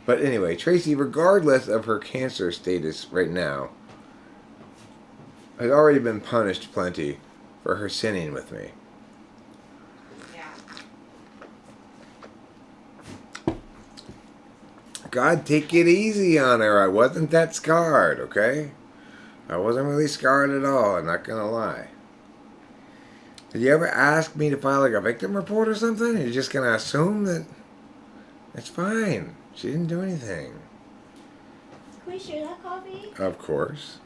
But anyway, Tracy, regardless of her cancer status right now, has already been punished plenty for her sinning with me. God, take it easy on her. I wasn't that scarred, okay? I wasn't really scarred at all, I'm not gonna lie. Did you ever ask me to file like a victim report or something? You're just gonna assume that it's fine. She didn't do anything. Can we share that coffee? Of course.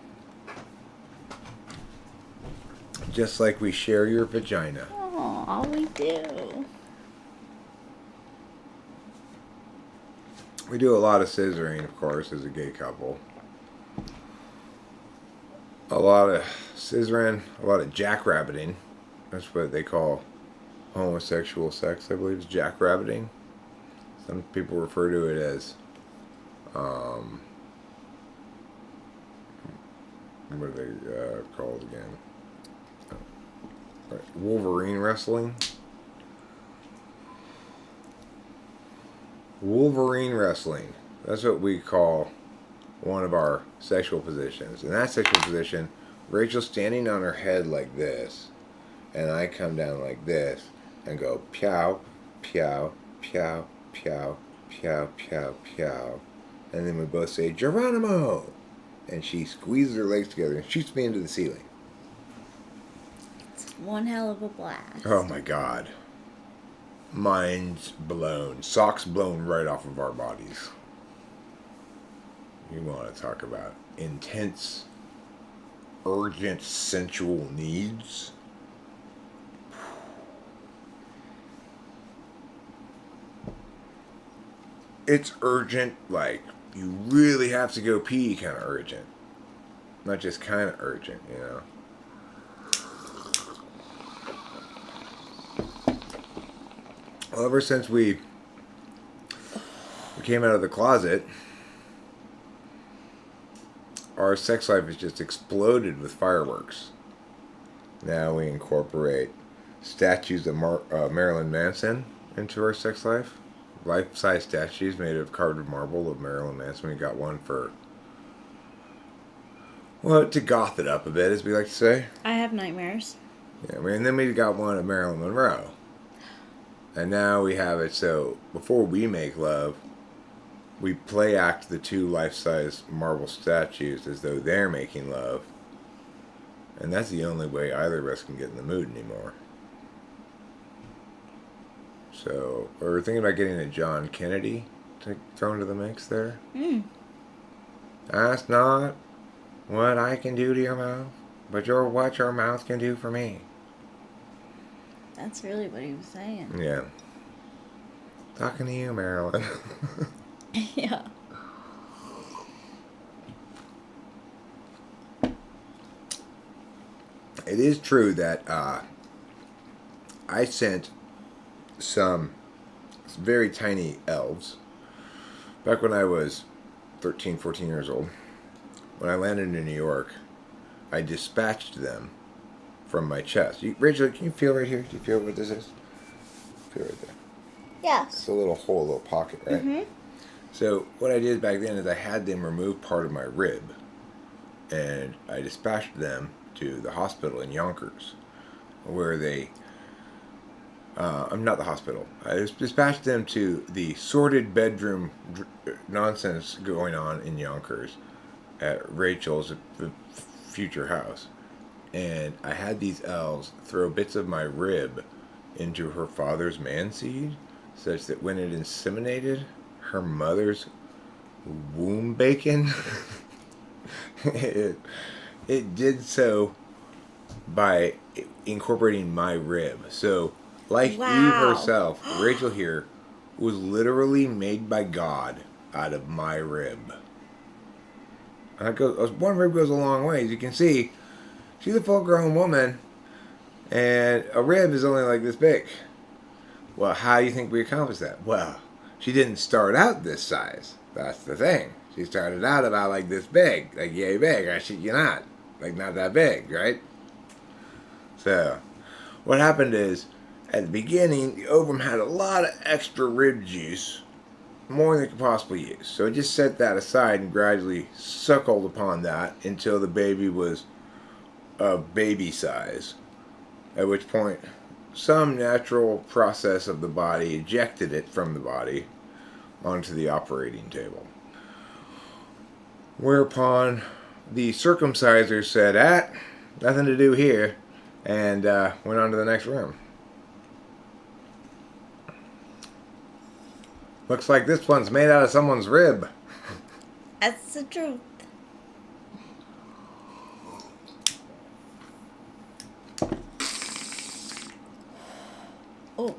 Just like we share your vagina. Oh, we do. We do a lot of scissoring, of course, as a gay couple. A lot of scissoring, a lot of jackrabbiting. That's what they call homosexual sex, I believe, is jackrabbiting. Some people refer to it as, what are they called again? Wolverine wrestling. Wolverine wrestling. That's what we call one of our sexual positions. In that sexual position, Rachel's standing on her head like this, and I come down like this and go pew, pew, pew, pew, pew, pew, pew, and then we both say Geronimo, and she squeezes her legs together and shoots me into the ceiling. It's one hell of a blast. Oh my God. Minds blown. Socks blown right off of our bodies. You want to talk about intense, urgent, sensual needs? It's urgent, like you really have to go pee kind of urgent. Not just kind of urgent, you know. Well, ever since we came out of the closet, our sex life has just exploded with fireworks. Now we incorporate statues of Marilyn Manson into our sex life. Life-size statues made of carved marble of Marilyn Manson. We got one for, well, to goth it up a bit, as we like to say. I have nightmares. Yeah, and then we got one of Marilyn Monroe. And now we have it so before we make love, we play act the two life-size marble statues as though they're making love. And that's the only way either of us can get in the mood anymore. So, we're thinking about getting a John Kennedy to throw into the mix there. That's not what I can do to your mouth, but what your mouth can do for me. That's really what he was saying. Yeah. Talking to you, Marilyn. Yeah. It is true that I sent some very tiny elves back when I was 13, 14 years old. When I landed in New York, I dispatched them from my chest. Rachel, can you feel right here? Do you feel what this is? Feel right there. Yes. It's a little hole, a little pocket, right? Mm-hmm. So what I did back then is I had them remove part of my rib, and I dispatched them to the hospital in Yonkers, where they, I'm not the hospital. I dispatched them to the sordid bedroom nonsense going on in Yonkers at Rachel's future house. And I had these elves throw bits of my rib into her father's man-seed, such that when it inseminated her mother's womb bacon, it did so by incorporating my rib. So, like Wow. Eve herself, Rachel here was literally made by God out of my rib. And one rib goes a long way. As you can see, she's a full-grown woman, and a rib is only like this big. Well, how do you think we accomplished that? Well, she didn't start out this size. That's the thing. She started out about like this big, like yay big. I shit you not, like not that big, right? So, what happened is, at the beginning, the ovum had a lot of extra rib juice, more than it could possibly use. So it just set that aside and gradually suckled upon that until the baby was a baby size. At which point, some natural process of the body ejected it from the body onto the operating table. Whereupon the circumciser said, nothing to do here, and went on to the next room. Looks like this one's made out of someone's rib. That's the truth. Oh.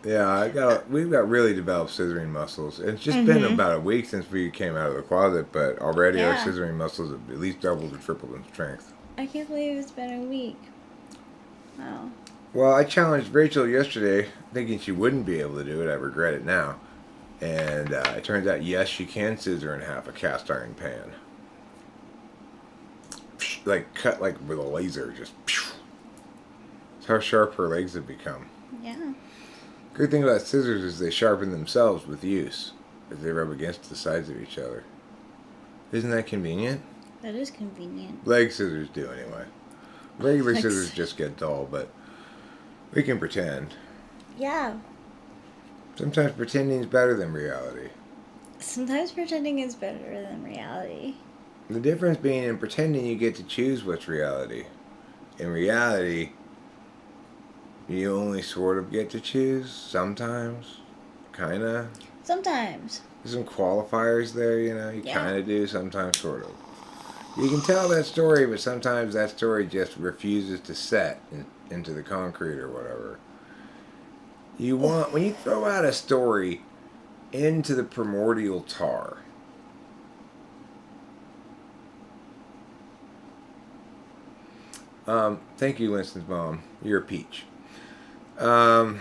Yeah, we've got really developed scissoring muscles. It's just been about a week since we came out of the closet, but already our scissoring muscles have at least doubled or tripled in strength. I can't believe it's been a week. Wow. Well, I challenged Rachel yesterday, thinking she wouldn't be able to do it. I regret it now. And it turns out, yes, she can scissor in half a cast iron pan. Like, cut like with a laser, just. That's how sharp her legs have become. Yeah. Good thing about scissors is they sharpen themselves with use, as they rub against the sides of each other. Isn't that convenient? That is convenient. Leg scissors do, anyway. Regular scissors just get dull, but we can pretend. Yeah. Sometimes pretending is better than reality. Sometimes pretending is better than reality. The difference being in pretending you get to choose what's reality. In reality, you only sort of get to choose. Sometimes. Kinda. Sometimes. There's some qualifiers there, you know. You kinda do, sometimes sort of. You can tell that story, but sometimes that story just refuses to set into the concrete or whatever. When you throw out a story into the primordial tar, thank you, Winston's mom. You're a peach. When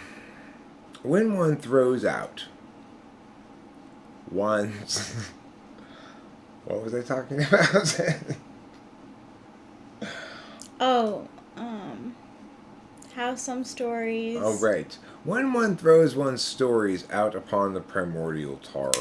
one throws out one's... What was I talking about? How some stories... Oh, right. When one throws one's stories out upon the primordial tar,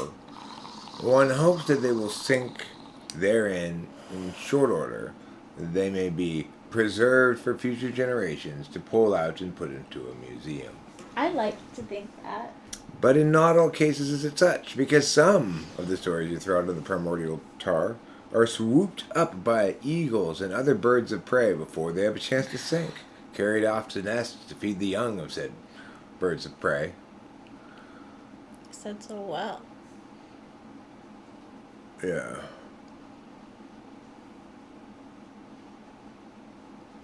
one hopes that they will sink therein in short order, that they may be preserved for future generations to pull out and put into a museum. I like to think that. But in not all cases is it such, because some of the stories you throw out of the primordial tar are swooped up by eagles and other birds of prey before they have a chance to sink, carried off to nests to feed the young of said birds of prey. Said so well. Yeah.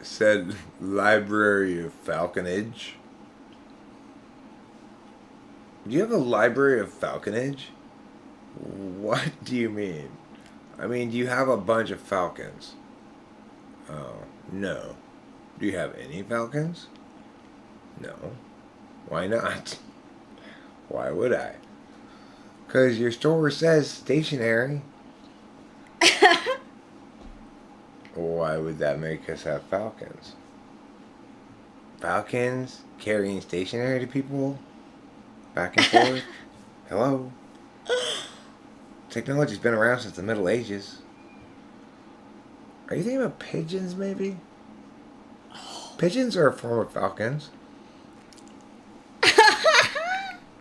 Said Library of Falconage. Do you have a Library of Falconage? What do you mean? I mean, do you have a bunch of falcons? Oh, no. Do you have any falcons? No. Why not? Why would I? 'Cause your store says stationery. Why would that make us have falcons? Falcons carrying stationery to people? Back and forth? Hello? Technology's been around since the Middle Ages. Are you thinking about pigeons, maybe? Pigeons are a form of falcons.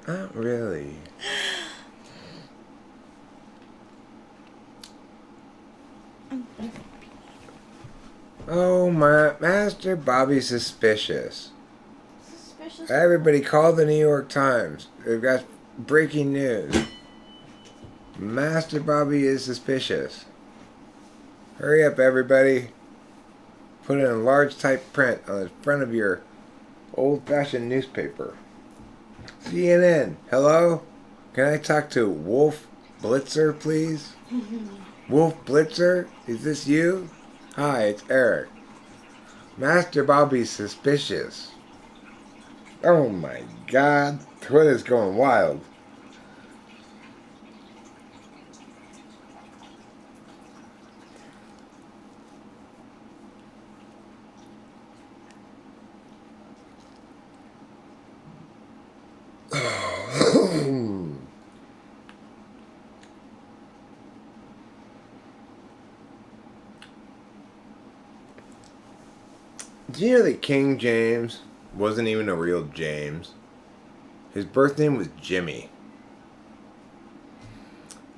Not really. Oh, my Master Bobby's suspicious. Suspicious? Everybody call the New York Times. They've got breaking news. Master Bobby is suspicious. Hurry up, everybody. Put it in large type print on the front of your old-fashioned newspaper. CNN, hello? Can I talk to Wolf Blitzer, please? Wolf Blitzer? Is this you? Hi, it's Eric. Master Bobby's suspicious. Oh my God, Twitter's going wild. Do you know that King James wasn't even a real James? His birth name was Jimmy.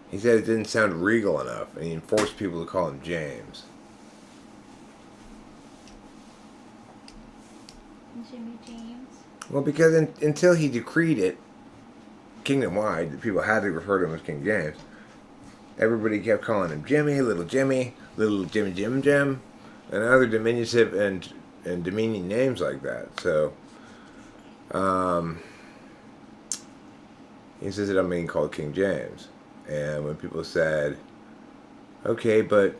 He said it didn't sound regal enough, and he enforced people to call him James. Jimmy James. Well, because until he decreed it, kingdom-wide, people had to refer to him as King James. Everybody kept calling him Jimmy, little Jimmy Jim Jim, and other diminutive and demeaning names like that. So, he insisted on being called King James. And when people said, okay, but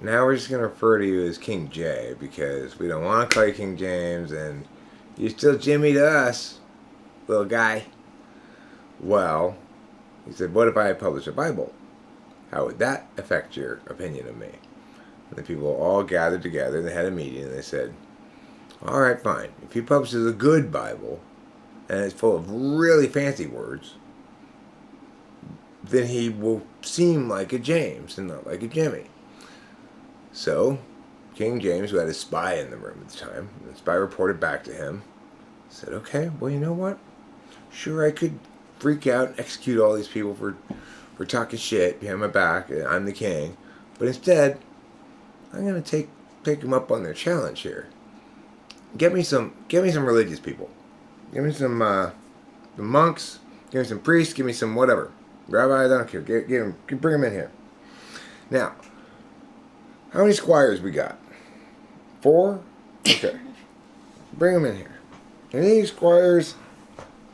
now we're just going to refer to you as King J because we don't want to call you King James and you're still Jimmy to us, little guy. Well, he said, what if I publish a Bible? How would that affect your opinion of me? And the people all gathered together and they had a meeting and they said, all right, fine. If he publishes a good Bible and it's full of really fancy words, then he will seem like a James and not like a Jimmy. So, King James, who had a spy in the room at the time, the spy reported back to him, said, okay, well, you know what? Sure, I could freak out and execute all these people for talking shit behind my back, and I'm the king, but instead, I'm going to take them up on their challenge here. Get me some religious people. Give me some the monks, give me some priests, give me some whatever. Rabbis, I don't care. Bring them in here. Now, how many squires we got? 4? Okay. Bring them in here. And these squires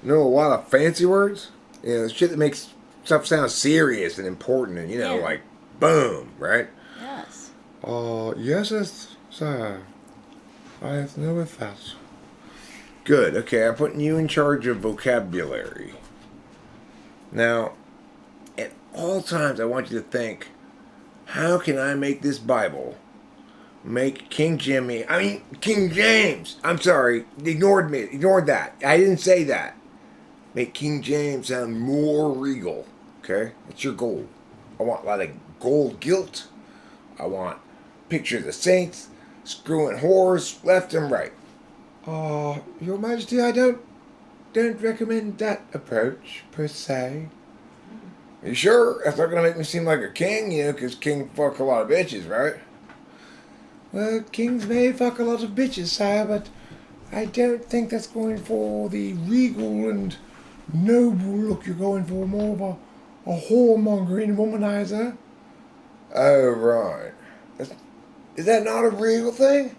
know a lot of fancy words. You know, shit that makes stuff sound serious and important and, like, boom, right? Yes. Yes, sir. I have no with that. Good. Okay, I'm putting you in charge of vocabulary. Now, at all times, I want you to think, how can I make this Bible make King James. I'm sorry. Ignored that. I didn't say that. Make King James sound more regal. Okay? That's your goal. I want a lot of gold gilt. I want pictures of saints screwing whores left and right. Your Majesty, I don't recommend that approach, per se. Are you sure? That's not going to make me seem like a king, because king fuck a lot of bitches, right? Well, kings may fuck a lot of bitches, sire, but I don't think that's going for the regal and noble look. You're going for more of a whoremongering womanizer. Oh, right. Is that not a regal thing?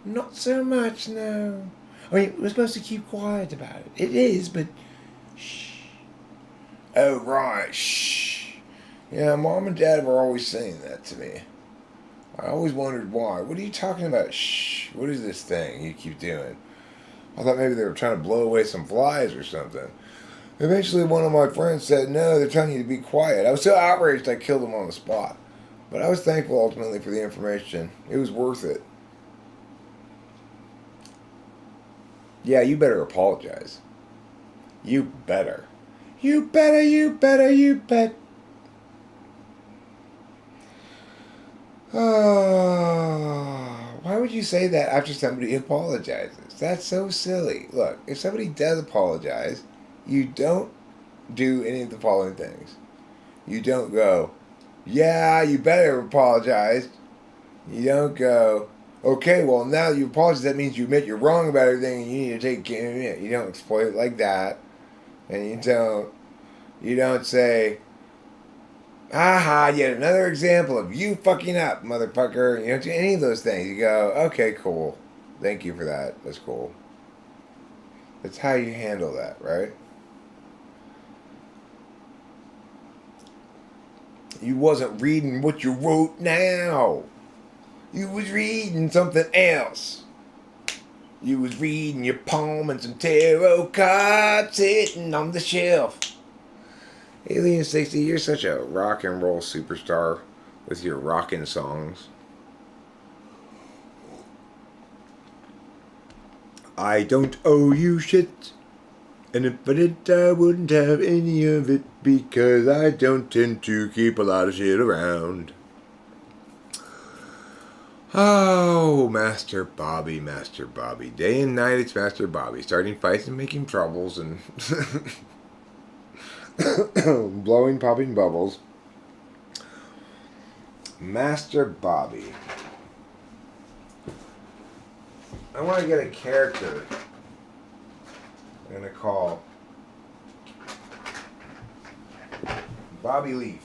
Not so much, no. I mean, we're supposed to keep quiet about it. It is, but shh. Oh, right, shh. Yeah, Mom and Dad were always saying that to me. I always wondered why. What are you talking about? Shh. What is this thing you keep doing? I thought maybe they were trying to blow away some flies or something. Eventually, one of my friends said, no, they're telling you to be quiet. I was so outraged I killed him on the spot. But I was thankful ultimately for the information. It was worth it. Yeah, you better apologize. You better. You bet. Why would you say that after somebody apologizes? That's so silly. Look, if somebody does apologize, you don't do any of the following things. You don't go, yeah, you better apologize. You don't go, okay, well, now you apologize, that means you admit you're wrong about everything and you need to take care of it. You don't exploit it like that. And you don't say, haha, yet another example of you fucking up, motherfucker. You don't do any of those things. You go, okay, cool. Thank you for that. That's cool. That's how you handle that, right? You wasn't reading what you wrote now. You was reading something else. You was reading your poem and some tarot cards sitting on the shelf. Alien 60, you're such a rock and roll superstar with your rockin' songs. I don't owe you shit. And if I did, I wouldn't have any of it because I don't tend to keep a lot of shit around. Oh, Master Bobby. Day and night it's Master Bobby. Starting fights and making troubles and blowing, popping bubbles. Master Bobby. I want to get a character I'm going to call Bobby Leaf.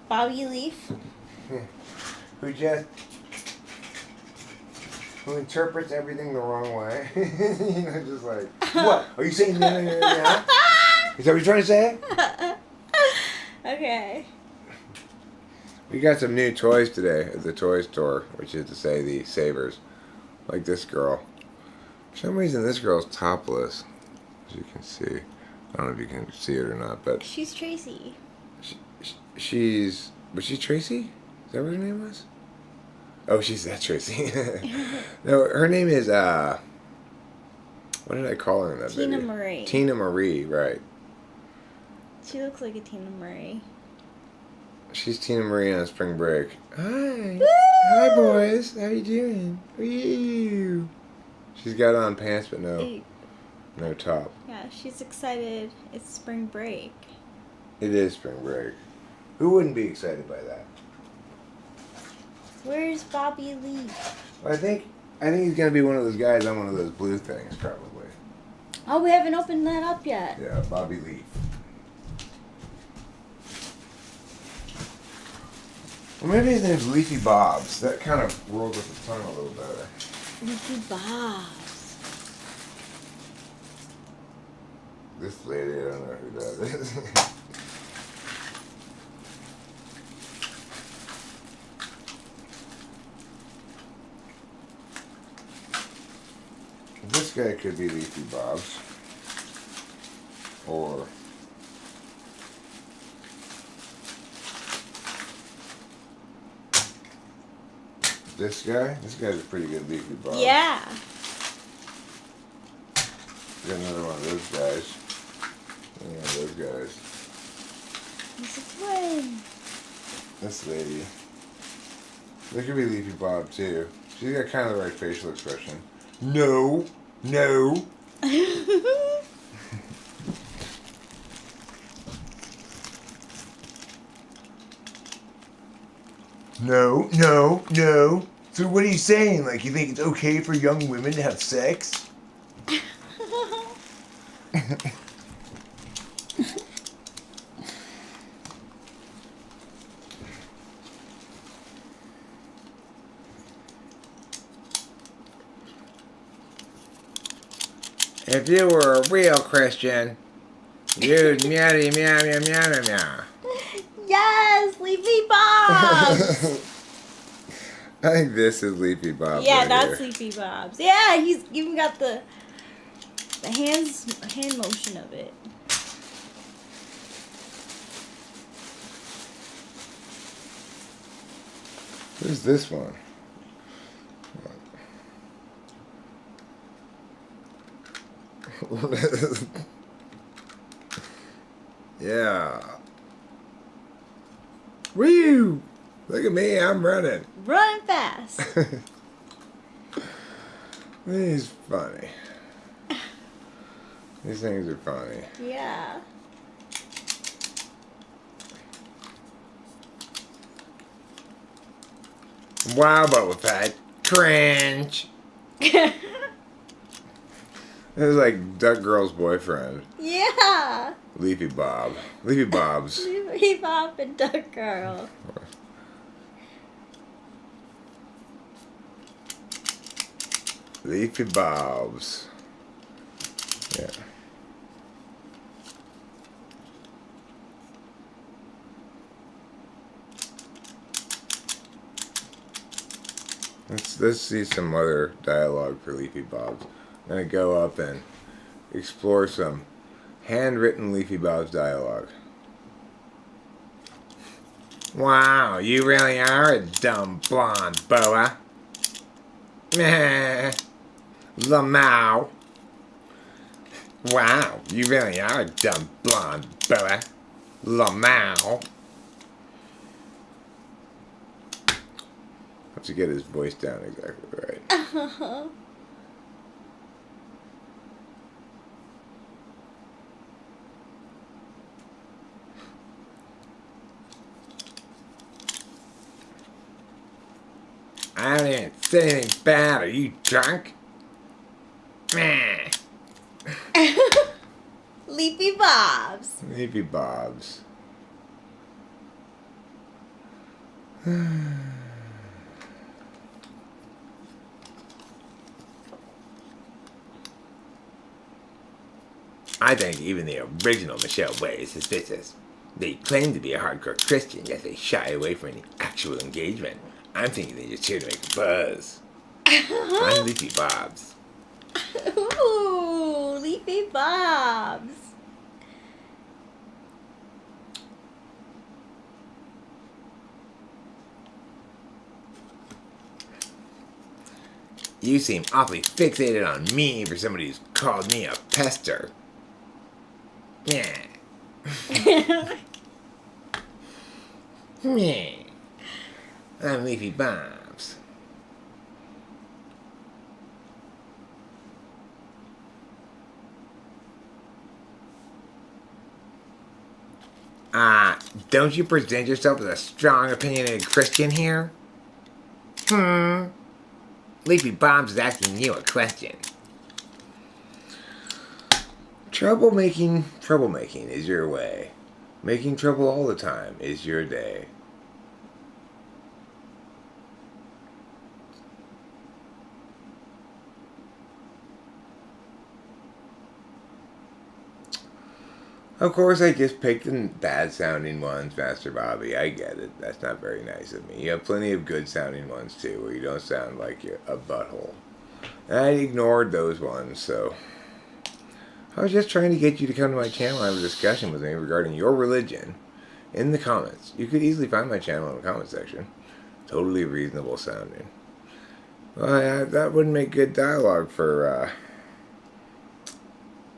Bobby Leaf? Who interprets everything the wrong way. You know, just like, what? Are you saying no? Is that what you're trying to say? Okay. We got some new toys today at the toy store, which is to say the Savers. Like this girl. For some reason, this girl's topless, as you can see. I don't know if you can see it or not, but She's Tracy. she's... Was she Tracy? Is that what her name was? Oh, she's that Tracy. No, her name is, what did I call her in that Tina video? Marie. Tina Marie, right. She looks like a Tina Marie. She's Tina Marie on spring break. Hi. Woo! Hi, boys. How you doing? Woo. She's got on pants, but no top. Yeah, she's excited. It's spring break. It is spring break. Who wouldn't be excited by that? Where's Bobby Lee? Well, I think he's gonna be one of those guys on one of those blue things, probably. Oh, we haven't opened that up yet. Yeah, Bobby Leaf. Well, maybe his name's Leafy Bobs. That kind of rolls with the tongue a little better. Leafy Bobs. This lady, I don't know who that is. This guy could be Leafy Bobs. Or... This guy's a pretty good Leafy Bob. Yeah. Got another one of those guys. One of those guys. He's a twin. This lady. They could be Leafy Bob too. She's got kind of the right facial expression. No. No. No, no, no. So what are you saying? Like, you think it's okay for young women to have sex? If you were a real Christian, you'd meow meow meow meow meow meow. Yes, Leafy Bobs. I think this is Leafy Bob. Yeah, right that's here. Leafy Bobs. Yeah, he's even got the hand motion of it. Who's this one? Yeah. Woo! Look at me, I'm running. Running fast. He's funny. These things are funny. Yeah. Wow, Boba Fett. Cringe. It was like Duck Girl's boyfriend. Yeah. Leafy Bob. Leafy Bobs. Leafy Bob and Duck Girl. Leafy Bobs. Yeah. Let's see some other dialogue for Leafy Bobs. I'm going to go up and explore some handwritten Leafy Bobs dialogue. Wow, you really are a dumb blonde boa. Meh. Lamau. Wow, you really are a dumb blonde boa. Lamau. Have to get his voice down exactly right. I haven't even said anything bad. Are you drunk? Meh. Leafy Bobs. Leafy Bobs. I think even the original Michelle Way is suspicious. They claim to be a hardcore Christian, yet they shy away from any actual engagement. I'm thinking they're just here to make a buzz. I'm Leafy Bobs. Ooh, Leafy Bobs. You seem awfully fixated on me for somebody who's called me a pester. Yeah. Meh. I'm Leafy Bobs. Don't you present yourself as a strong opinionated Christian here? Leafy Bobs is asking you a question. Troublemaking is your way. Making trouble all the time is your day. Of course, I just picked the bad sounding ones, Master Bobby. I get it. That's not very nice of me. You have plenty of good sounding ones too, where you don't sound like you're a butthole. And I ignored those ones, so I was just trying to get you to come to my channel and have a discussion with me regarding your religion in the comments. You could easily find my channel in the comment section. Totally reasonable sounding. Well, that wouldn't make good dialogue for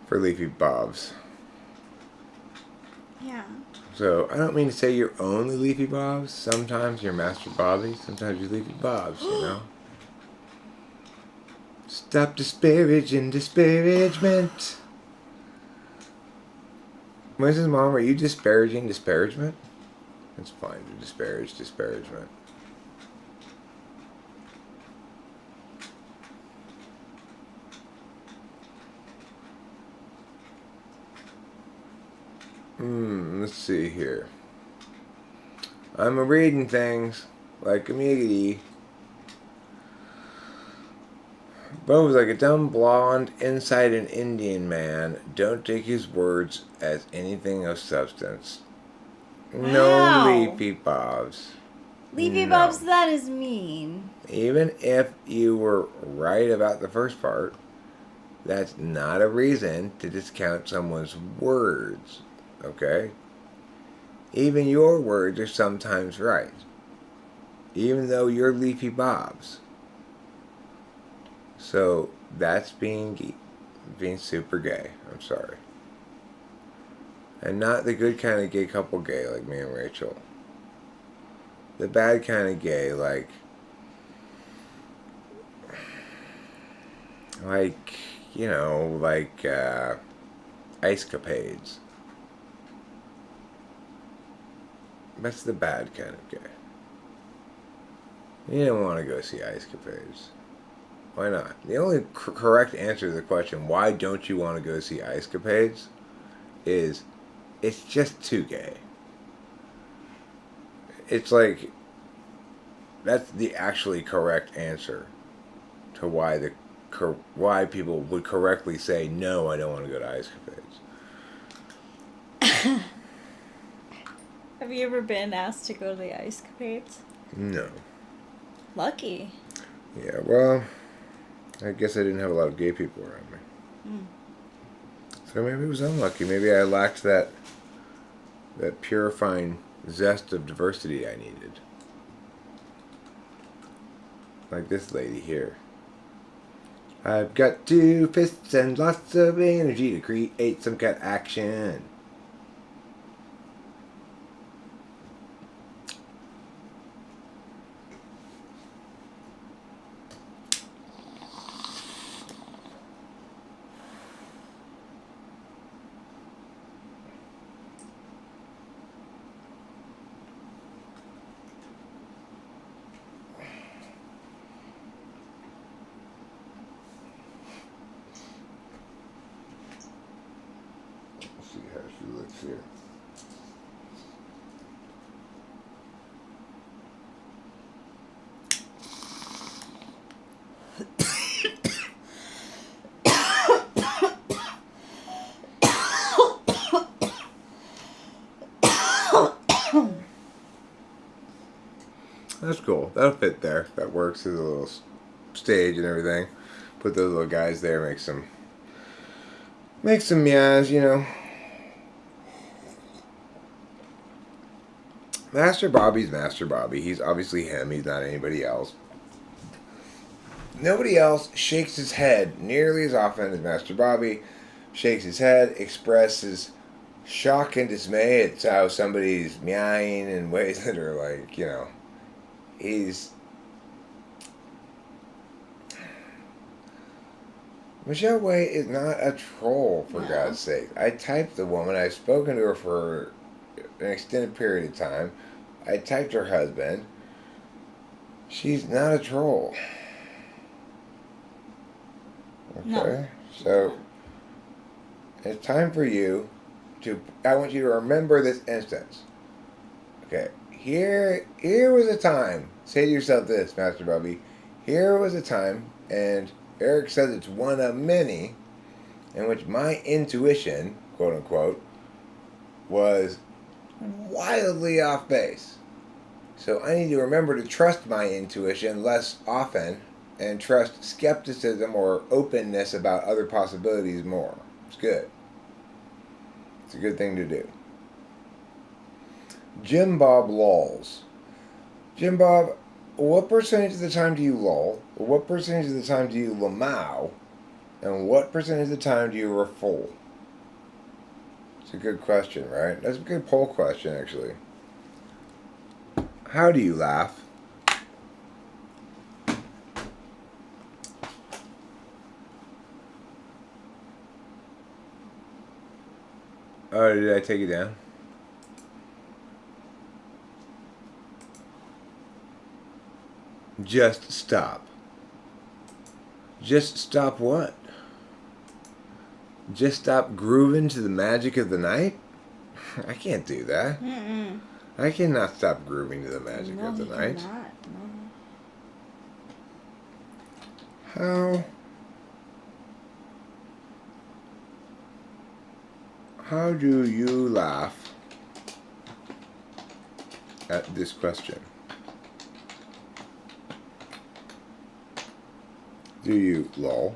Leafy Bobs. Yeah. So, I don't mean to say you're only Leafy Bobs. Sometimes you're Master Bobby. Sometimes you're Leafy Bobs, you know? Stop disparaging disparagement. Mrs. Mom, are you disparaging disparagement? It's fine to disparage disparagement. Let's see here. I'm reading things like a muggity. Bo was like a dumb blonde inside an Indian man. Don't take his words as anything of substance. No Wow. Leafy Bobs. Leafy No. Bobs, that is mean. Even if you were right about the first part, that's not a reason to discount someone's words. Okay? Even your words are sometimes right. Even though you're Leafy Bobs. So, that's being super gay. I'm sorry. And not the good kind of gay couple gay like me and Rachel. The bad kind of gay like, you know, like ice capades. That's the bad kind of gay. You don't want to go see ice capades. Why not? The only correct answer to the question, why don't you want to go see ice capades, is it's just too gay. It's like, that's the actually correct answer to why people would correctly say, no, I don't want to go to ice capades. Have you ever been asked to go to the ice capades? No. Lucky. Yeah, well, I guess I didn't have a lot of gay people around me. So maybe it was unlucky. Maybe I lacked that purifying zest of diversity I needed. Like this lady here. I've got 2 fists and lots of energy to create some cat action. see how she looks here. That's cool. That'll fit there. That works as a little stage and everything. Put those little guys there. Make some meows. You know. Master Bobby's Master Bobby. He's obviously him. He's not anybody else. Nobody else shakes his head nearly as often as Master Bobby shakes his head, expresses shock and dismay at how somebody's meowing in ways that are like, you know, Michelle Way is not a troll, for God's sake. I typed the woman. I've spoken to her for an extended period of time. I typed her husband. She's not a troll. Okay? No. So, it's time for you I want you to remember this instance. Okay. Here was a time. Say to yourself this, Master Bobby. Here was a time, and Eric says it's one of many, in which my intuition, quote unquote, was wildly off base. So I need to remember to trust my intuition less often and trust skepticism or openness about other possibilities more. It's good. It's a good thing to do. Jim Bob lulls. Jim Bob, what percentage of the time do you lull? What percentage of the time do you lamau? And what percentage of the time do you refool? It's a good question, right? That's a good poll question, actually. How do you laugh? Oh, did I take it down? Just stop. Just stop what? Just stop grooving to the magic of the night? I can't do that. Mm-mm. I cannot stop grooving to the magic of the night. Cannot. No. How do you laugh at this question? Do you lull?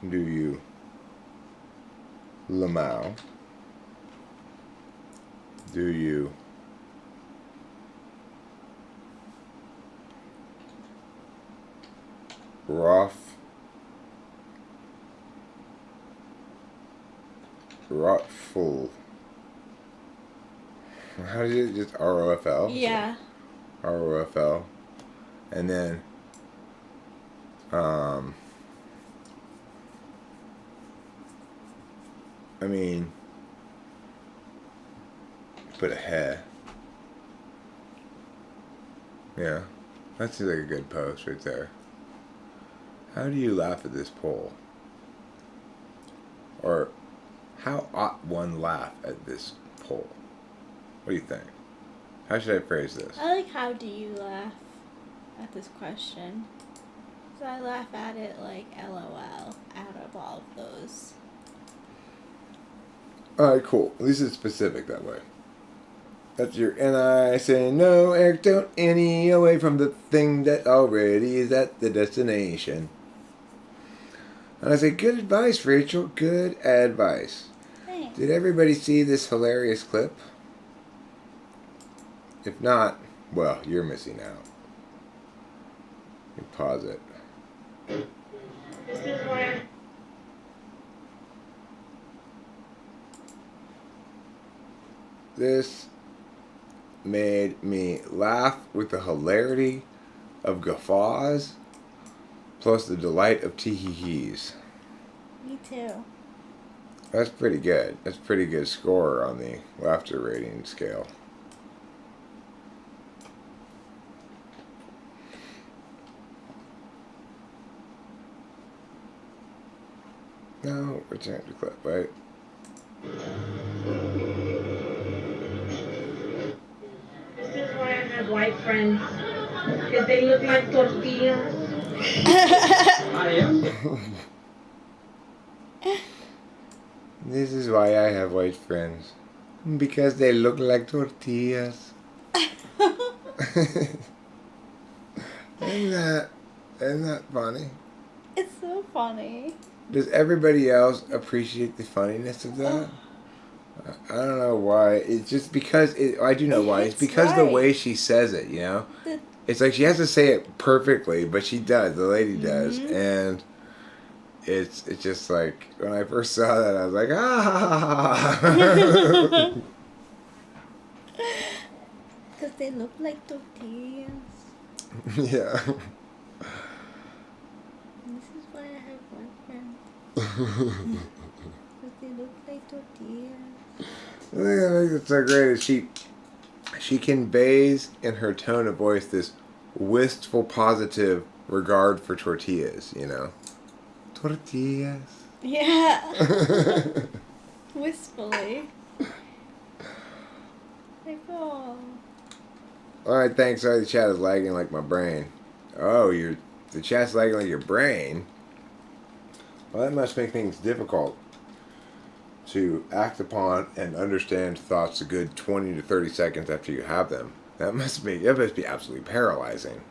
Do you lamau? Do you rotful? How do you just ROFL? Yeah. ROFL. And then I mean, put a hair. Yeah, that seems like a good post right there. How do you laugh at this poll? Or how ought one laugh at this poll? What do you think? How should I phrase this? I like how do you laugh at this question. So I laugh at it like LOL out of all of those. Alright, cool. At least it's specific that way. That's your NI saying, no, Eric, don't any away from the thing that already is at the destination. And I say, good advice, Rachel. Good advice. Thanks. Did everybody see this hilarious clip? If not, well, you're missing out. You pause it. This is where This made me laugh with the hilarity of guffaws plus the delight of tee-hee-hees. Me too. That's pretty good. That's a pretty good score on the laughter rating scale. No, return to clip, right? This is why I have white friends. Because they look like tortillas. This is why I have white friends. Because they look like tortillas. Isn't that funny? It's so funny. Does everybody else appreciate the funniness of that? I don't know why. It's just because I do know why. It's because the way she says it, you know? It's like she has to say it perfectly, but she does. The lady does. And it's just like, when I first saw that, I was like, ah! Because they look like tortillas. Yeah. This is why I have white friends. Because they look like tortillas. I think it's so great is she conveys in her tone of voice this wistful, positive regard for tortillas, you know? Tortillas. Yeah. Wistfully. Like, oh. Alright, thanks. Sorry, the chat is lagging like my brain. Oh, the chat's lagging like your brain? Well, that must make things difficult to act upon and understand thoughts a good 20 to 30 seconds after you have them. That must be absolutely paralyzing.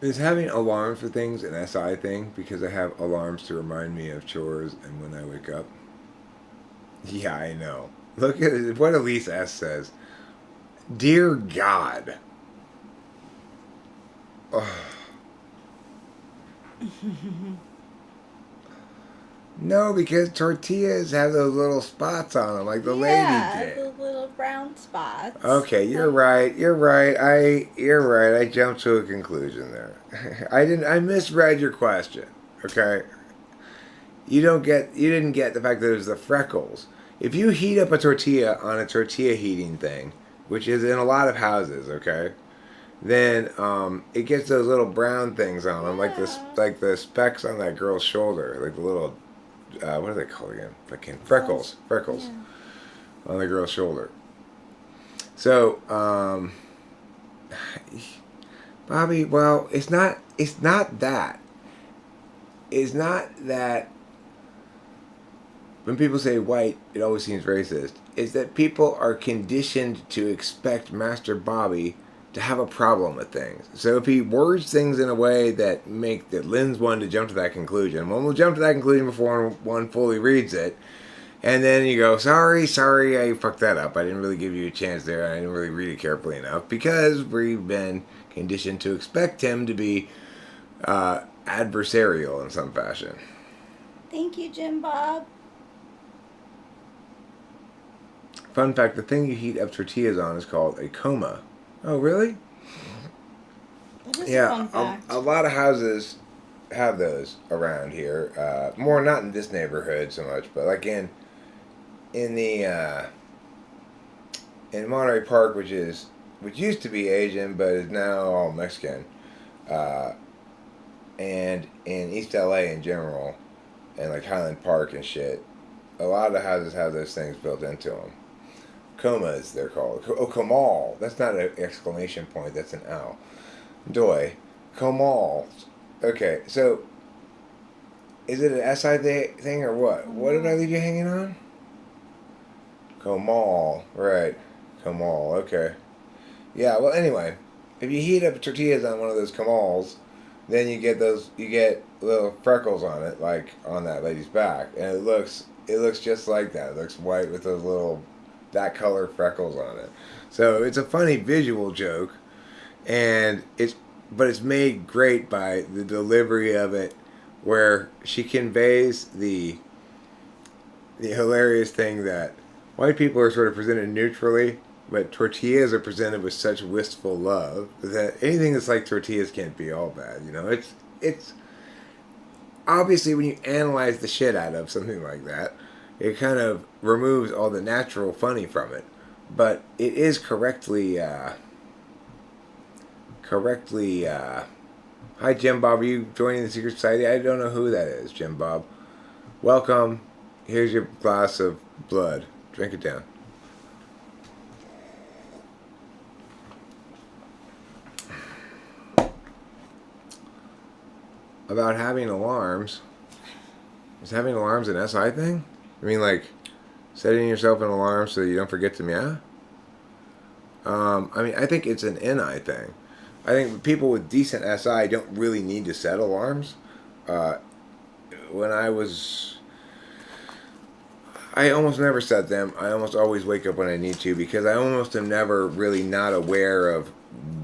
Is having alarms for things an SI thing? Because I have alarms to remind me of chores and when I wake up. Yeah, I know. Look at it, what Elise S says. Dear God. Oh. No, because tortillas have those little spots on them, like the lady did. Yeah, the little brown spots. Okay, you're right. You're right. I jumped to a conclusion there. I misread your question. Okay. You didn't get the fact that it was the freckles. If you heat up a tortilla on a tortilla heating thing, which is in a lot of houses, okay, then it gets those little brown things on them, like the specks on that girl's shoulder, like the little what are they called again? Fucking freckles Yeah. on the girl's shoulder. So, Bobby, well, it's not that. It's not that when people say white, it always seems racist. It's that people are conditioned to expect Master Bobby to have a problem with things. So if he words things in a way that lends one to jump to that conclusion, one will jump to that conclusion before one fully reads it. And then you go, sorry, I fucked that up. I didn't really give you a chance there. I didn't really read it carefully enough. Because we've been conditioned to expect him to be adversarial in some fashion. Thank you, Jim Bob. Fun fact, the thing you heat up tortillas on is called a coma. Oh, really? That is a Yeah, fun fact. a lot of houses have those around here. More not in this neighborhood so much, but like in Monterey Park, which used to be Asian but is now all Mexican, and in East LA in general, and like Highland Park and shit, a lot of the houses have those things built into them. Comas, they're called. Oh, Kamal. That's not an exclamation point. That's an L. Doi. Kamal. Okay, so is it an SI thing or what? What did I leave you hanging on? Kamal. Right. Kamal. Okay. Yeah, well, anyway, if you heat up tortillas on one of those Kamals, then you get little freckles on it, like on that lady's back, and it looks just like that. It looks white with those little that color freckles on it. So it's a funny visual joke, and it's made great by the delivery of it, where she conveys the hilarious thing that white people are sort of presented neutrally, but tortillas are presented with such wistful love that anything that's like tortillas can't be all bad. You know, it's obviously when you analyze the shit out of something like that, it kind of removes all the natural funny from it. but it is correctly. Hi, Jim Bob. Are you joining the secret society? I don't know who that is, Jim Bob. Welcome. Here's your glass of blood. Drink it down. About having alarms. Is having alarms an SI thing? I mean, like, setting yourself an alarm so you don't forget to meow? I mean, I think it's an NI thing. I think people with decent SI don't really need to set alarms. When I almost never set them. I almost always wake up when I need to because I almost am never really not aware of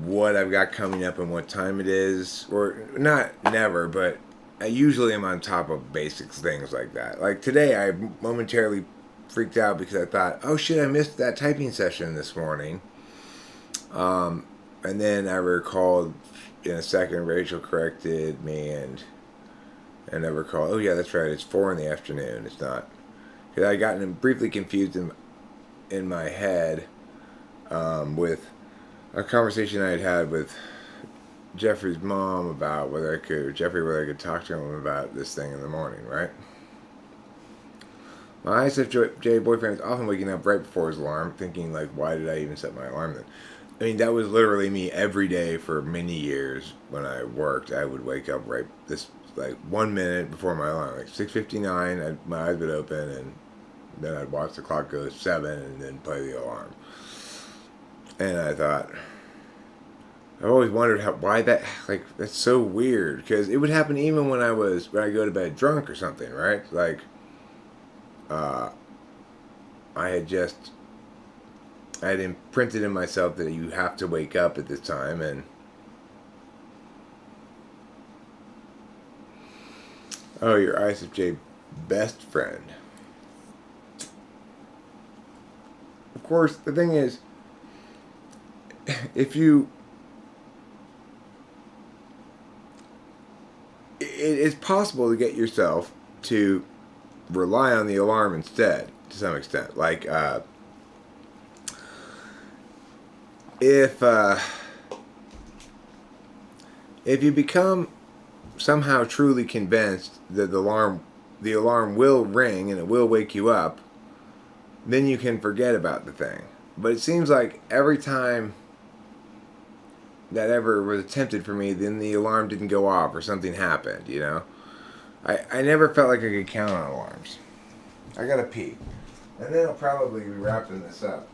what I've got coming up and what time it is. Or, not never, but I usually am on top of basic things like that. Like today, I momentarily freaked out because I thought, oh shit, I missed that typing session this morning. And then I recalled in a second, Rachel corrected me, and I recalled, oh yeah, that's right, it's 4 in the afternoon. It's not. Because I gotten briefly confused in my head with a conversation I had with Jeffrey's mom about whether I could talk to him about this thing in the morning, right? My ISFJ boyfriend is often waking up right before his alarm, thinking like, why did I even set my alarm then? I mean, that was literally me every day for many years when I worked. I would wake up right like 1 minute before my alarm, like 6:59. My eyes would open, and then I'd watch the clock go 7, and then play the alarm. And I thought, I've always wondered why that, like, that's so weird, because it would happen even when I go to bed drunk or something, right? Like, I had imprinted in myself that you have to wake up at this time, and oh, your ISFJ best friend. Of course, the thing is, it's possible to get yourself to rely on the alarm instead, to some extent. Like, if you become somehow truly convinced that the alarm will ring and it will wake you up, then you can forget about the thing. But it seems like every time that ever was attempted for me, then the alarm didn't go off or something happened, you know? I never felt like I could count on alarms. I gotta pee. And then I'll probably be wrapping this up.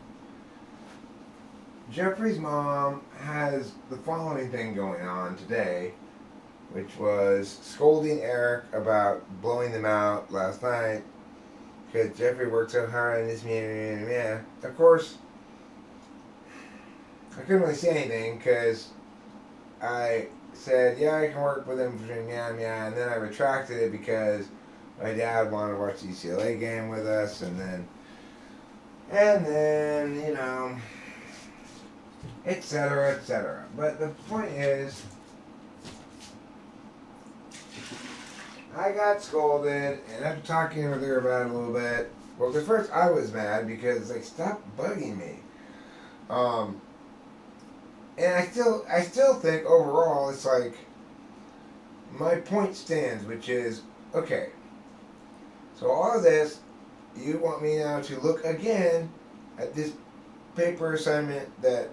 Jeffrey's mom has the following thing going on today, which was scolding Eric about blowing them out last night because Jeffrey worked so hard on this. Of course, I couldn't really say anything because I said, yeah, I can work with him between and then I retracted it because my dad wanted to watch the UCLA game with us, and then you know, etc., etc. But the point is, I got scolded, and after talking with her about it a little bit, well, because first I was mad because, like, stop bugging me. And I still think overall it's like, my point stands, which is, okay, so all of this, you want me now to look again at this paper assignment that,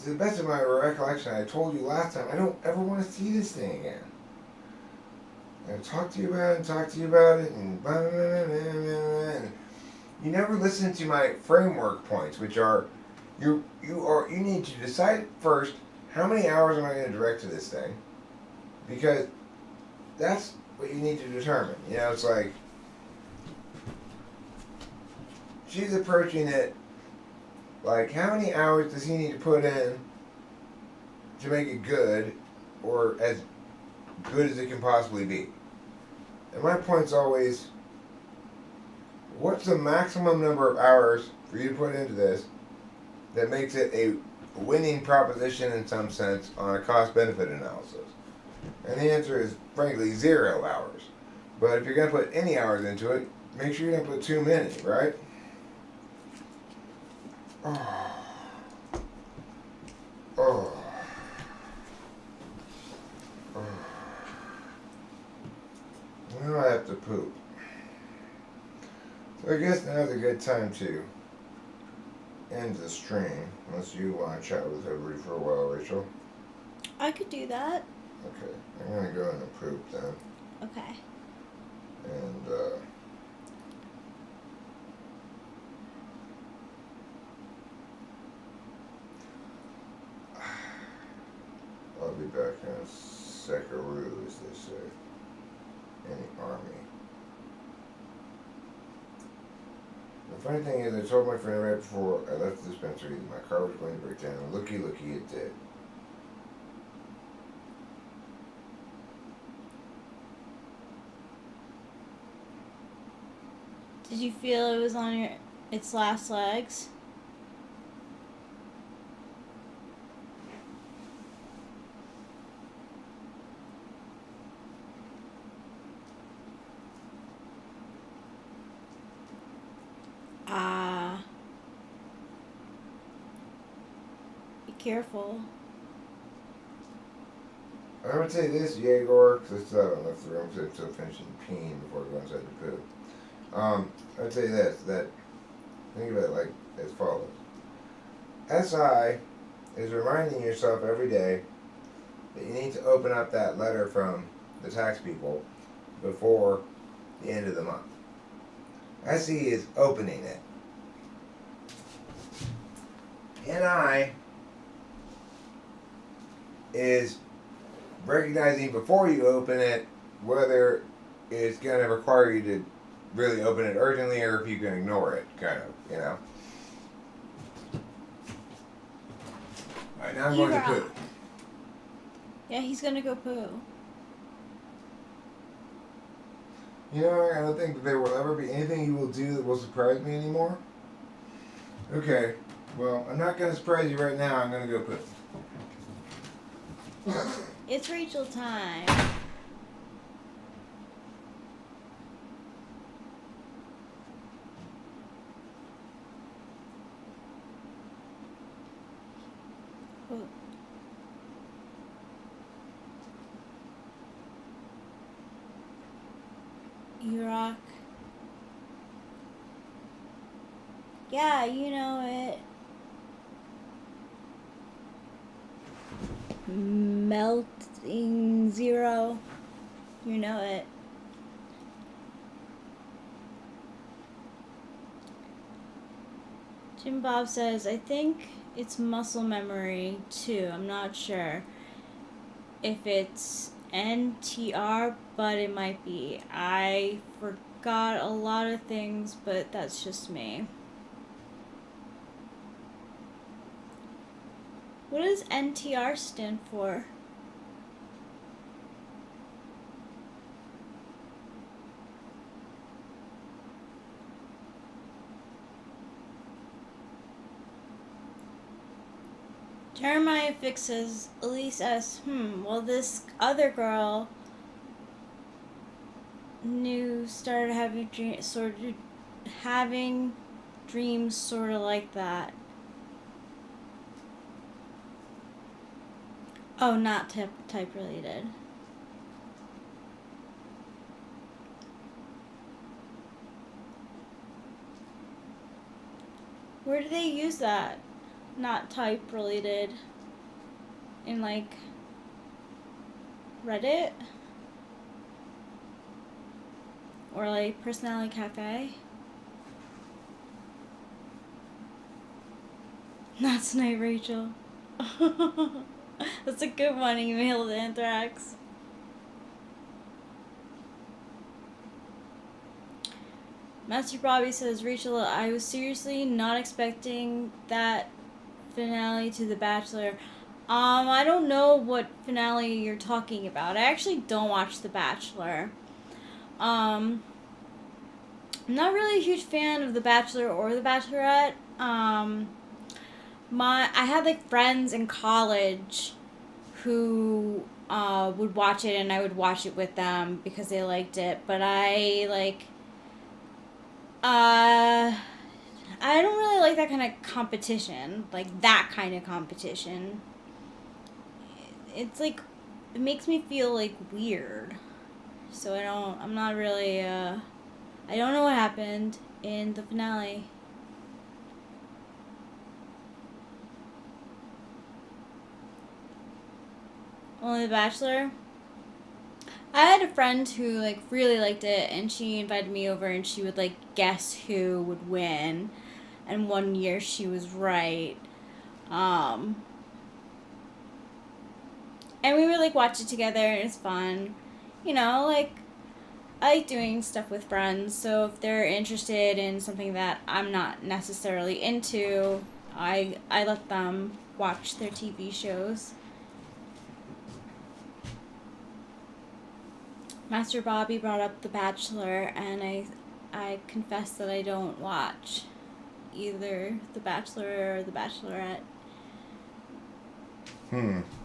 to the best of my recollection, I told you last time, I don't ever want to see this thing again. And talk to you about it, and blah, blah, blah, blah, blah, and you never listen to my framework points, which are, you need to decide first, how many hours am I going to direct to this thing? Because that's what you need to determine. You know, it's like, she's approaching it like, how many hours does he need to put in to make it good, or as good as it can possibly be? And my point's always, what's the maximum number of hours for you to put into this that makes it a winning proposition in some sense on a cost-benefit analysis? And the answer is, frankly, 0 hours. But if you're going to put any hours into it, make sure you don't put too many, right? Oh. Oh. Oh. Now I have to poop. So I guess now's a good time to end the stream, unless you want to chat with everybody for a while, Rachel. I could do that. Okay, I'm gonna go in and poop then. Okay. And I'll be back in a seckaroo, as they say, in the army. The funny thing is, I told my friend right before I left the dispensary that my car was going to break down, and looky, it did. Did you feel it was on its last legs? Be careful. I would say this, Yegor, because I still haven't left the room, because I'm still finishing peeing before I go inside the poo. I would say this, that, think of it like as follows. SI is reminding yourself every day that you need to open up that letter from the tax people before the end of the month. SE is opening it. NI is recognizing before you open it whether it's going to require you to really open it urgently or if you can ignore it, kind of, you know. Alright, now I'm going to poo. Yeah, he's gonna go poo. You know, I don't think that there will ever be anything you will do that will surprise me anymore. Okay, well, I'm not going to surprise you right now. I'm going to go poo. It's Rachel time. Oh. You rock. Yeah, you know it. Melting zero. You know it. Jim Bob says, I think it's muscle memory too. I'm not sure if it's NTR, but it might be. I forgot a lot of things, but that's just me. What does NTR stand for? Jeremiah fixes Elise as, well, this other girl started having dreams sort of like that. Oh, not type related. Where do they use that? Not type related. In like Reddit? Or like Personality Cafe? That's Night Rachel. That's a good one, email to Anthrax. Master Bobby says, Rachel, I was seriously not expecting that finale to The Bachelor. I don't know what finale you're talking about. I actually don't watch The Bachelor. I'm not really a huge fan of The Bachelor or The Bachelorette. I had like friends in college who would watch it, and I would watch it with them because they liked it. But I I don't really like that kind of competition. Like, that kind of competition. It's like, it makes me feel, like, weird. So I'm not really, I don't know what happened in the finale. Only The Bachelor? I had a friend who, like, really liked it, and she invited me over, and she would, like, guess who would win. And one year she was right. And we would, like, watch it together, and it's fun. You know, like, I like doing stuff with friends, so if they're interested in something that I'm not necessarily into, I let them watch their TV shows. Master Bobby brought up The Bachelor, and I confess that I don't watch either The Bachelor or The Bachelorette.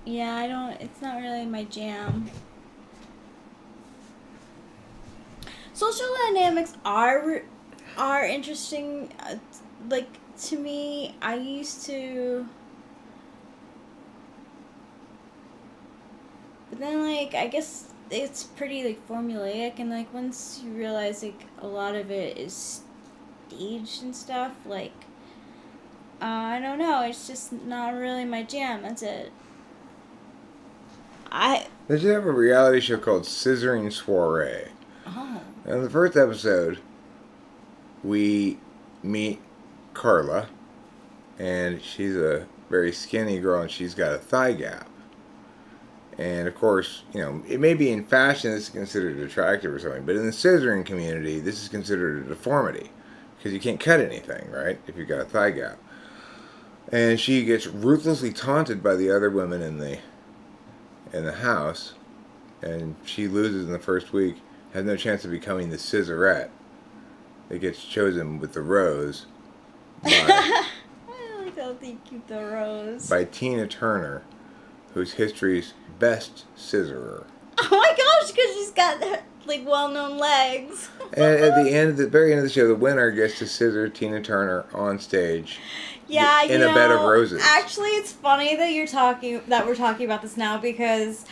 Yeah, I don't. It's not really my jam. Social dynamics are interesting. Like, to me, I used to. But then, like, I guess it's pretty, like, formulaic, and, like, once you realize, like, a lot of it is staged and stuff, like, I don't know, it's just not really my jam, that's it. They should have a reality show called Scissoring Soiree. Oh. In the first episode, we meet Carla, and she's a very skinny girl, and she's got a thigh gap. And of course, you know, it may be in fashion this is considered attractive or something, but in the scissoring community, this is considered a deformity because you can't cut anything, right? If you've got a thigh gap. And she gets ruthlessly taunted by the other women in the house, and she loses in the first week, has no chance of becoming the scissorette. It gets chosen with the rose by, I like how they keep the rose. by Tina Turner, whose history's best scissorer. Oh my gosh, because she's got, like, well-known legs. And at the very end of the show, the winner gets to scissor Tina Turner on stage. Yeah, in a bed of roses. Actually, it's funny that we're talking about this now, because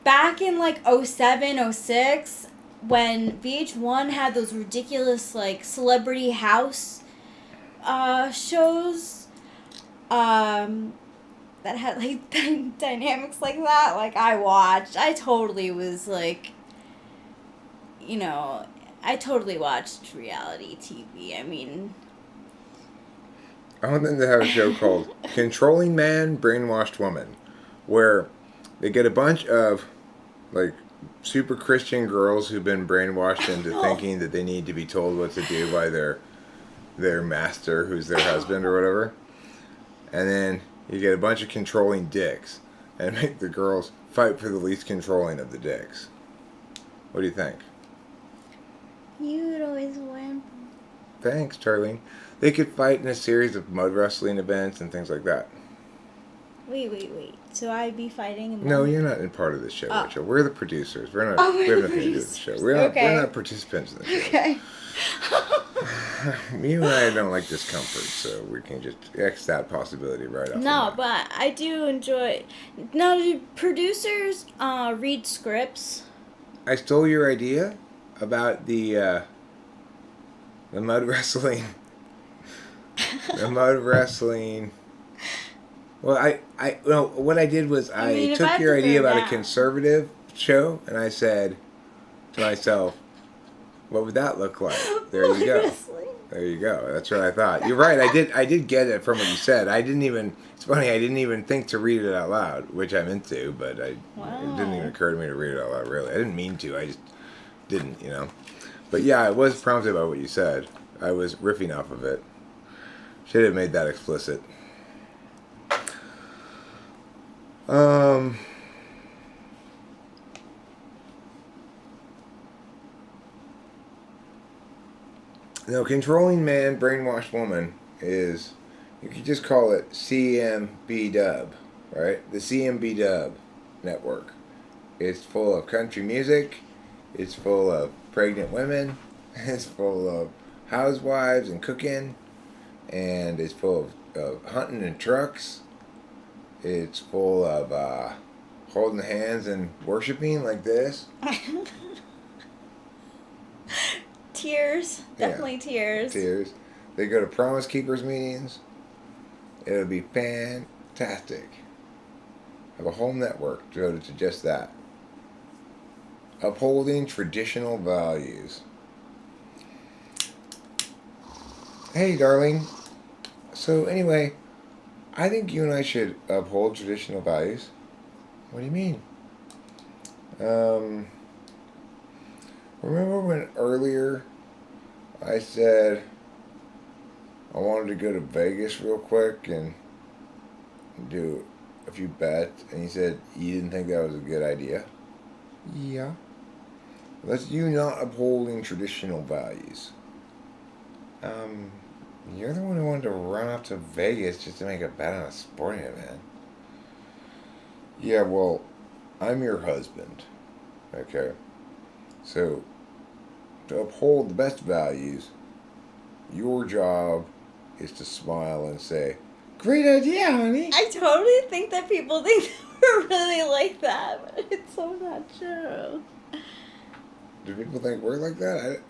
back in, like, 07, 06, when VH1 had those ridiculous, like, celebrity house shows that had, like, dynamics like that, like, I totally was, like, you know, I totally watched reality TV. I mean, I want them to have a show called Controlling Man, Brainwashed Woman, where they get a bunch of, like, super Christian girls who've been brainwashed into thinking that they need to be told what to do by their master, who's their husband or whatever. And then you get a bunch of controlling dicks and make the girls fight for the least controlling of the dicks. What do you think? you would always win. Thanks, Charlene. They could fight in a series of mud wrestling events and things like that. Wait. So I'd be fighting in No, you're not in part of the show, Oh. Rachel. We're the producers. We have we're nothing to do the with the show. producers. We're not participants in the show. Okay. You and I don't like discomfort, so we can just X that possibility right off. No, but I do enjoy. Now, do producers read scripts? I stole your idea about the mud wrestling. The mud wrestling. Well, what I did was I took your idea about a conservative show, and I said to myself, what would that look like? There you go. There you go. That's what I thought. You're right. I did get it from what you said. It's funny, I didn't even think to read it out loud, which I'm into, but it didn't even occur to me to read it out loud, really. I didn't mean to. I just didn't, you know. But yeah, I was prompted by what you said. I was riffing off of it. Should have made that explicit. No, Controlling Man, Brainwashed Woman is, you could just call it CMB Dub, right? The CMB Dub network. It's full of country music. It's full of pregnant women. It's full of housewives and cooking. and it's full of hunting and trucks. It's full of holding hands and worshiping like this. Tears. Definitely tears. Tears. They go to Promise Keepers meetings. It'll be fantastic. Have a whole network devoted to just that. Upholding traditional values. Hey, darling. So anyway, I think you and I should uphold traditional values. What do you mean? Remember when earlier I said I wanted to go to Vegas real quick and do a few bets, and you said you didn't think that was a good idea? Yeah. That's you not upholding traditional values. You're the one who wanted to run up to Vegas just to make a bet on a sporting event. Yeah, well, I'm your husband. Okay? So, to uphold the best values, your job is to smile and say, "Great idea, honey." I totally think that people think that we're really like that, but it's so not true. Do people think we're like that?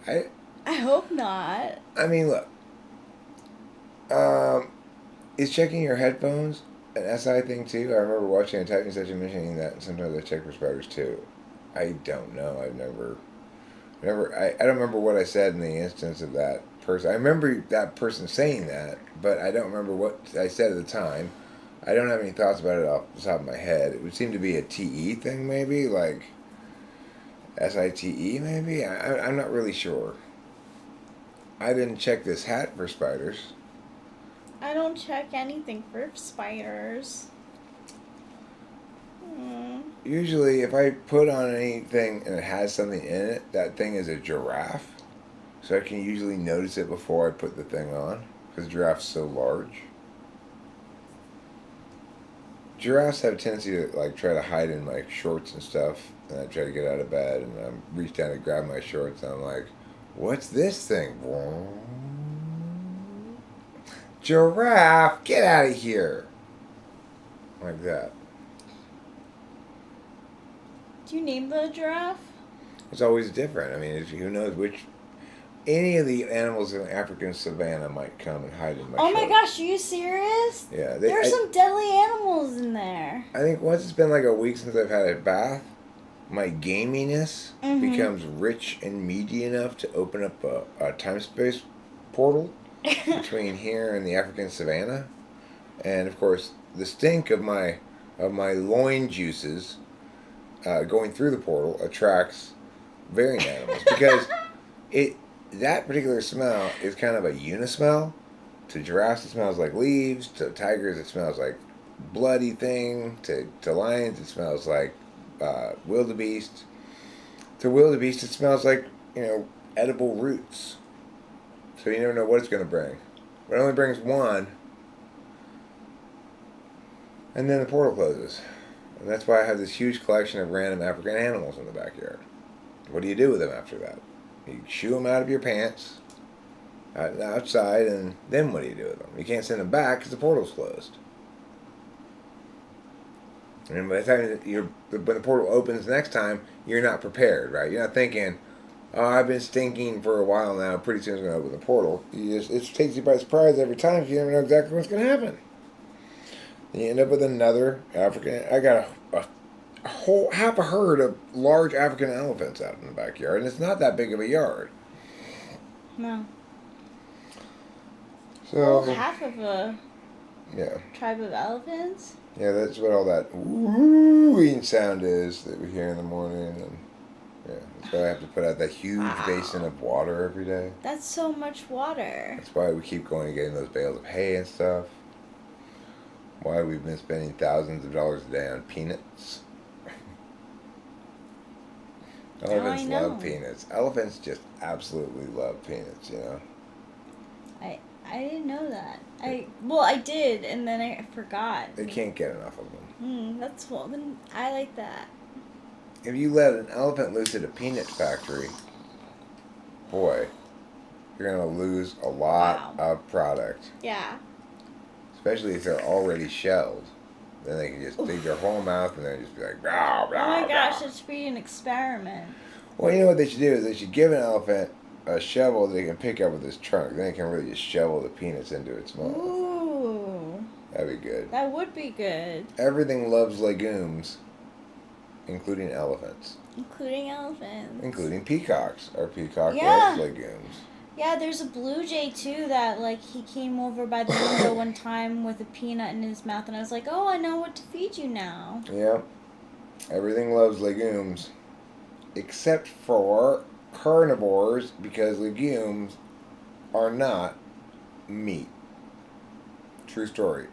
I hope not. I mean, look. Is checking your headphones an SI thing too? I remember watching a typing session mentioning that, and sometimes I check for spiders too. I don't know. I don't remember what I said in the instance of that person. I remember that person saying that, but I don't remember what I said at the time. I don't have any thoughts about it off the top of my head. It would seem to be a TE thing, maybe, like SITE, maybe? I'm not really sure. I didn't check this hat for spiders. I don't check anything for spiders. Usually, if I put on anything and it has something in it, that thing is a giraffe. So I can usually notice it before I put the thing on, because giraffe's so large. Giraffes have a tendency to like try to hide in my shorts and stuff, and I try to get out of bed, and I reach down to grab my shorts, and I'm like, "What's this thing?" Giraffe, get out of here! Like that. Do you name the giraffe? It's always different. I mean, who knows which... Any of the animals in the African savannah might come and hide in my Oh my shorts. gosh, are you serious? Yeah. There are some deadly animals in there. I think once it's been like a week since I've had a bath, my gaminess becomes rich and meaty enough to open up a time-space portal between here and the African savannah. And of course, the stink of my loin juices going through the portal attracts varying animals because that particular smell is kind of a unismell. To giraffes, it smells like leaves. To tigers, it smells like bloody thing. To lions, it smells like wildebeest. To wildebeest, it smells like, edible roots. So you never know what it's going to bring. But it only brings one. And then the portal closes. And that's why I have this huge collection of random African animals in the backyard. What do you do with them after that? You shoo them out of your pants, outside, and then what do you do with them? You can't send them back because the portal's closed. And by the time when the portal opens next time, you're not prepared, right? You're not thinking, "Oh, I've been stinking for a while now. Pretty soon it's going to open the portal." It takes you by surprise every time because you never know exactly what's going to happen. And you end up with another African. I got a whole half a herd of large African elephants out in the backyard, and it's not that big of a yard. No. So half of a tribe of elephants. Yeah, that's what all that wooing sound is that we hear in the morning, and that's why I have to put out that huge basin of water every day. That's so much water. That's why we keep going and getting those bales of hay and stuff. Why we've been spending thousands of dollars a day on peanuts. Elephants love peanuts. Elephants just absolutely love peanuts, I didn't know that. I did, and then I forgot. They can't get enough of them. That's well. Then I like that. If you let an elephant loose at a peanut factory, boy, you're going to lose a lot of product. Yeah. Especially if they're already shelled. Then they can just dig their whole mouth and then just be like, blah, blah, Oh my gosh, blah. it should be an experiment. Well, you know what they should do is they should give an elephant a shovel that they can pick up with his trunk. Then they can really just shovel the peanuts into its mouth. Ooh. That'd be good. That would be good. Everything loves legumes, including elephants. Including elephants. Including peacocks. Our peacock Yeah. loves legumes. Yeah, there's a blue jay too that like he came over by the window one time with a peanut in his mouth, and I was like, oh, I know what to feed you now. Yep. Everything loves legumes, except for carnivores, because legumes are not meat. True story.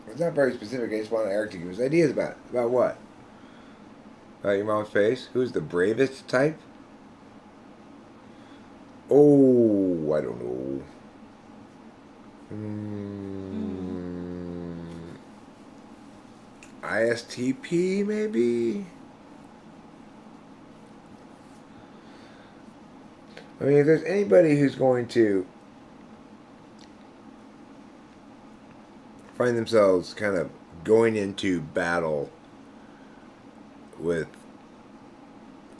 It's not very specific. I just wanted Eric to give us ideas about it. About what? About your mom's face? Who's the bravest type? Oh, I don't know. ISTP, maybe? I mean, if there's anybody who's going to find themselves kind of going into battle with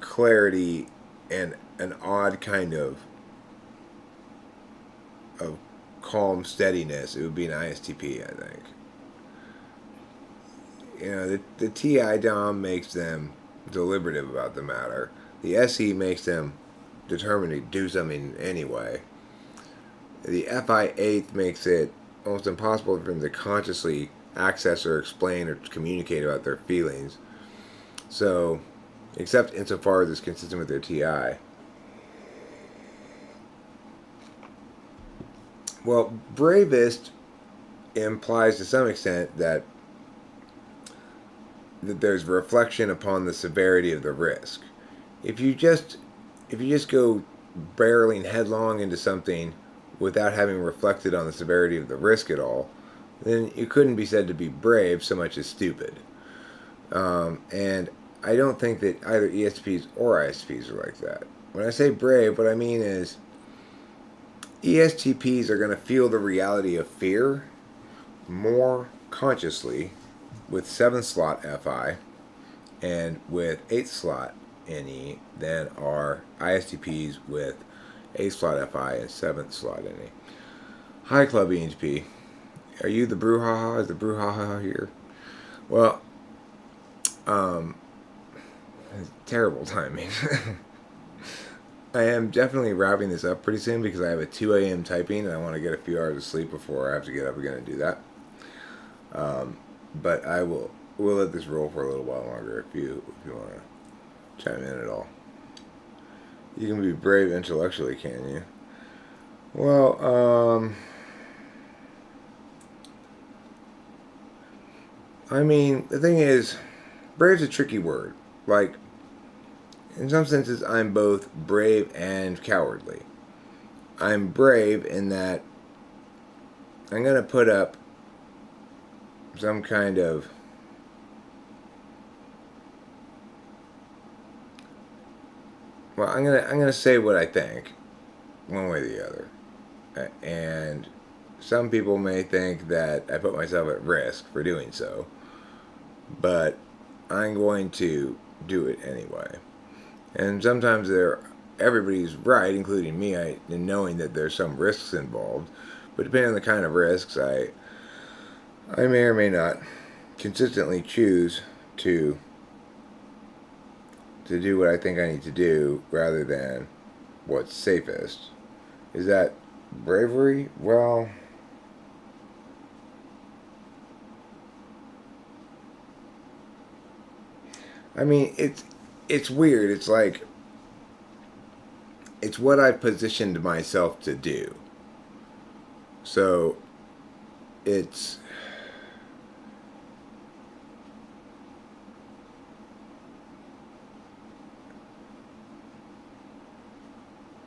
clarity and an odd kind of calm steadiness, it would be an ISTP, I think. You know, the TI Dom makes them deliberative about the matter. The SE makes them determined to do something anyway. The FI 8th makes it almost impossible for them to consciously access or explain or communicate about their feelings. So, except insofar as it's consistent with their TI. Well, bravest implies to some extent that there's reflection upon the severity of the risk. If you just go barreling headlong into something without having reflected on the severity of the risk at all, then you couldn't be said to be brave so much as stupid. And I don't think that either ESPs or ISPs are like that. When I say brave, what I mean is ESTPs are going to feel the reality of fear more consciously with 7th slot FI and with 8th slot NE than are ISTPs with 8th slot FI and 7th slot NE. Hi, Club ENTP. Are you the Brouhaha? Is the Brouhaha here? Well, terrible timing. I am definitely wrapping this up pretty soon because I have a 2 a.m. typing and I want to get a few hours of sleep before I have to get up again and do that. But we'll let this roll for a little while longer if you want to chime in at all. You can be brave intellectually, can you? Well, I mean, the thing is, brave's a tricky word. Like, in some senses, I'm both brave and cowardly. I'm brave in that I'm going to put up some kind of I'm gonna say what I think, one way or the other, and some people may think that I put myself at risk for doing so, but I'm going to do it anyway. And sometimes everybody's right, including me, in knowing that there's some risks involved. But depending on the kind of risks, I may or may not consistently choose to do what I think I need to do rather than what's safest. Is that bravery? Well, I mean, it's weird. It's like, it's what I've positioned myself to do. So, it's,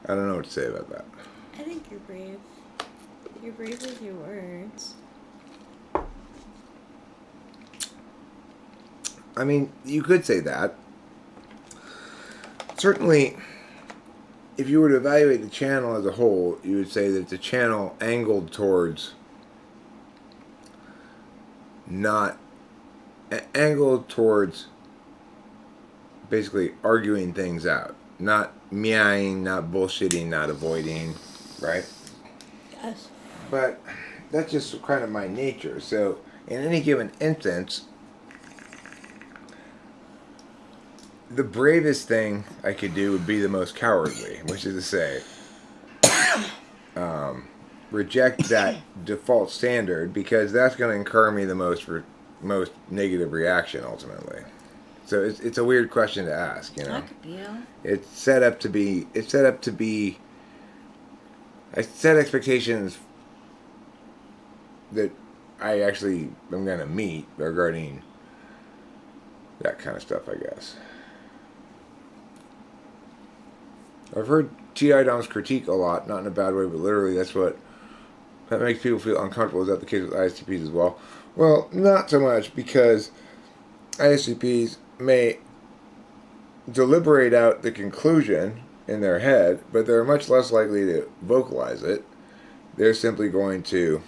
I don't know what to say about that. I think you're brave. You're brave with your words. I mean, you could say that. Certainly, if you were to evaluate the channel as a whole, you would say that the channel angled towards basically arguing things out, not meowing, not bullshitting, not avoiding, right? Yes. But that's just kind of my nature. So in any given instance, the bravest thing I could do would be the most cowardly, which is to say, reject that default standard, because that's going to incur me the most negative reaction ultimately. So it's a weird question to ask, you know. That could be. It's set up to be. I set expectations that I actually am going to meet regarding that kind of stuff, I guess. I've heard T.I. Dom's critique a lot, not in a bad way, but literally that makes people feel uncomfortable. Is that the case with ISTPs as well? Well, not so much, because ISTPs may deliberate out the conclusion in their head, but they're much less likely to vocalize it. They're simply going to,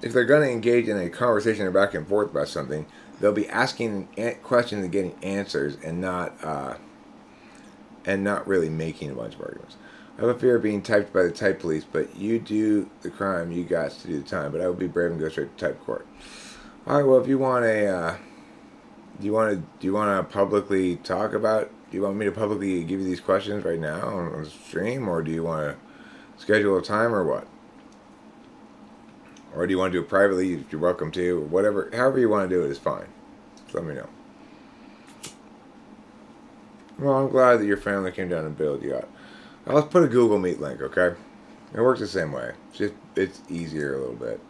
if they're going to engage in a conversation or back and forth about something, they'll be asking questions and getting answers, and not really making a bunch of arguments. I have a fear of being typed by the type police, but you do the crime, you got to do the time. But I would be brave and go straight to type court. All right. Well, if you want do you want to publicly talk about? Do you want me to publicly give you these questions right now on the stream, or do you want to schedule a time, or what? Or do you want to do it privately? You're welcome to. Or whatever, however you want to do it is fine. Just let me know. Well, I'm glad that your family came down and bailed you out. Now, let's put a Google Meet link, okay? It works the same way. It's easier a little bit.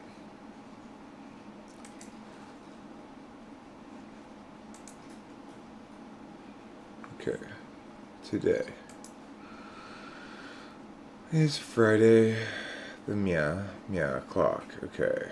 Okay. Today is Friday, the meow o'clock. Okay.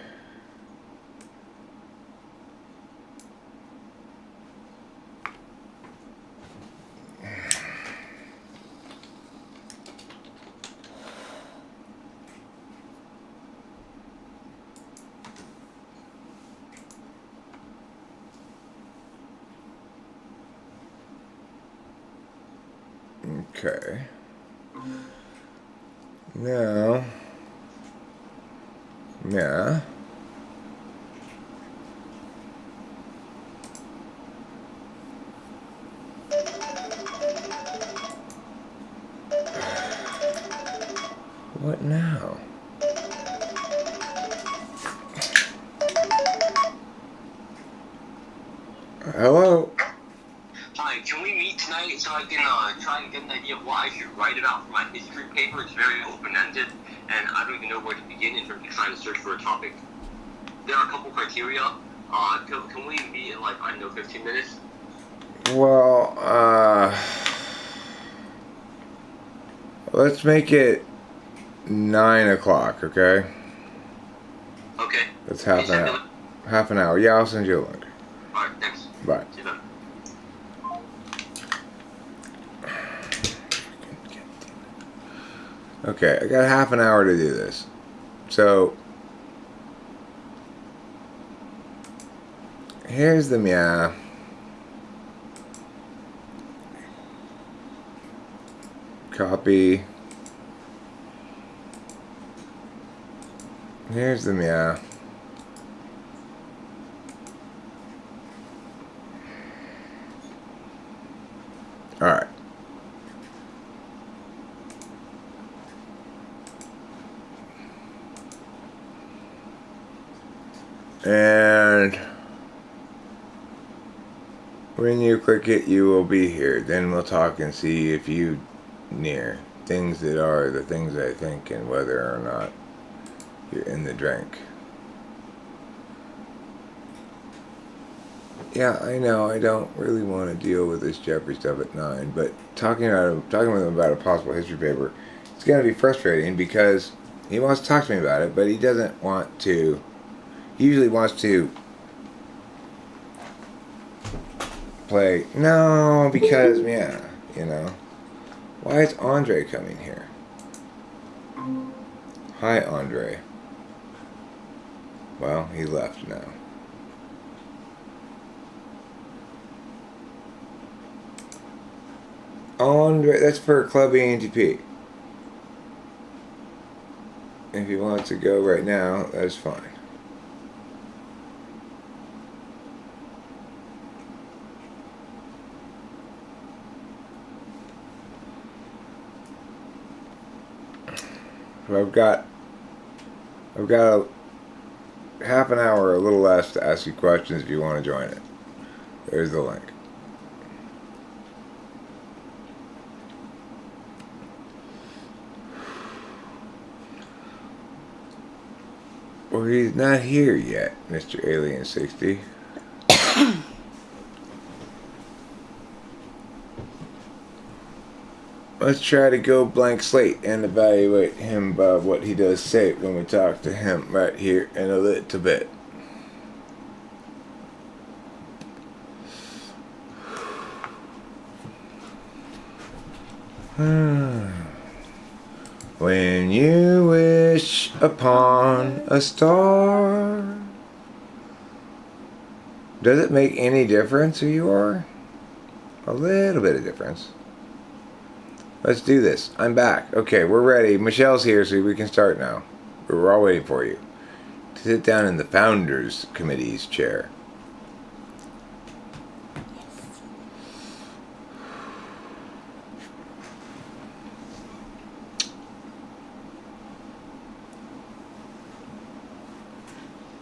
Okay. Now, yeah. What now? Hello? Hi, can we meet tonight so I can try and get an idea of what I should write about for my history paper? It's very open-ended, and I don't even know where to begin in terms of trying to search for a topic. There are a couple criteria. Can we meet in, 15 minutes? Well, let's make it 9 o'clock, okay? Okay. That's half an hour. Half an hour. Yeah, I'll send you a link. Alright, thanks. Bye. See you then. Okay, I got half an hour to do this. So, here's the meow. Copy. Here's the meow. Alright. And when you click it, you will be here. Then we'll talk and see if you near things that are the things I think, and whether or not you're in the drink. Yeah, I know I don't really want to deal with this Jeffrey stuff at 9, but talking with him about a possible history paper, it's going to be frustrating, because he wants to talk to me about it, but he doesn't want to. He usually wants to play, no, because, yeah, you know. Why is Andre coming here? Hi, Andre. Well, he left now. Andre, that's for Club ENTP. If he wants to go right now, that's fine. I've got a half an hour, a little less, to ask you questions if you want to join it. There's the link. Well, he's not here yet, Mr. Alien 60. Let's try to go blank slate and evaluate him by what he does say when we talk to him right here in a little bit. When you wish upon a star, does it make any difference who you are? A little bit of difference. Let's do this. I'm back. Okay, we're ready. Michelle's here, so we can start now. We're all waiting for you to sit down in the Founders Committee's chair.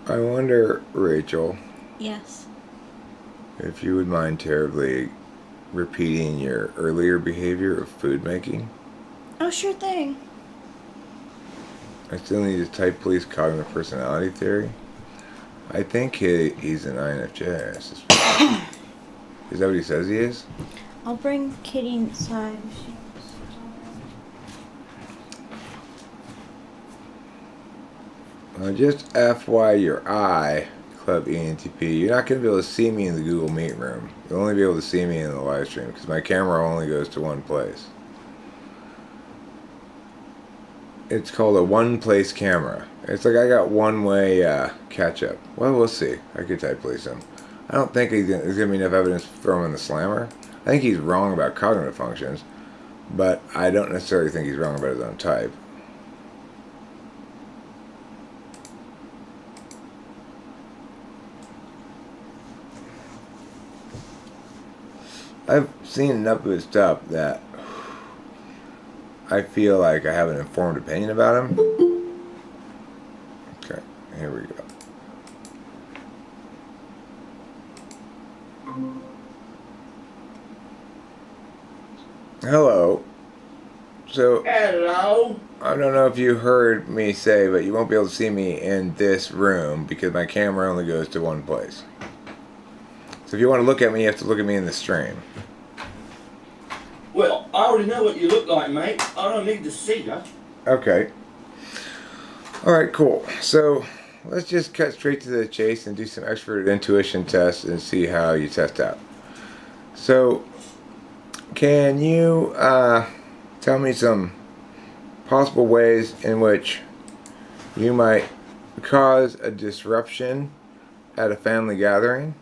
I wonder, Rachel. Yes. If you would mind terribly repeating your earlier behavior of food making. Oh, sure thing. I still need to type police cognitive personality theory. I think he's an INFJ. Is that what he says he is? I'll bring Kitty inside. Just FYI, Club ENTP, you're not going to be able to see me in the Google Meet room. You'll only be able to see me in the live stream because my camera only goes to one place. It's called a one-place camera. It's like I got one-way catch-up. Well, we'll see. I could type police him. I don't think there's going to be enough evidence to throw him in the slammer. I think he's wrong about cognitive functions, but I don't necessarily think he's wrong about his own type. I've seen enough of his stuff that I feel like I have an informed opinion about him. Okay, here we go. Hello. So, hello. I don't know if you heard me say, but you won't be able to see me in this room because my camera only goes to one place. So if you want to look at me, you have to look at me in the stream. Well, I already know what you look like, mate. I don't need to see you. Okay. Alright, cool. So, let's just cut straight to the chase and do some expert intuition tests and see how you test out. So, can you tell me some possible ways in which you might cause a disruption at a family gathering?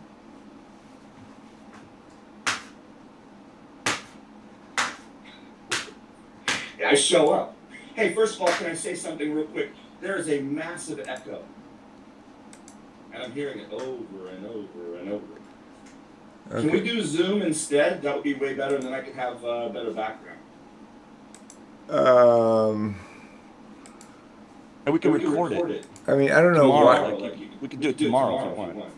I show up. Hey, first of all, can I say something real quick? There is a massive echo. And I'm hearing it over and over and over. Okay. Can we do Zoom instead? That would be way better, and then I could have a better background. And we can record it. I mean, I don't know Tomorrow, what. we can do it tomorrow if you want.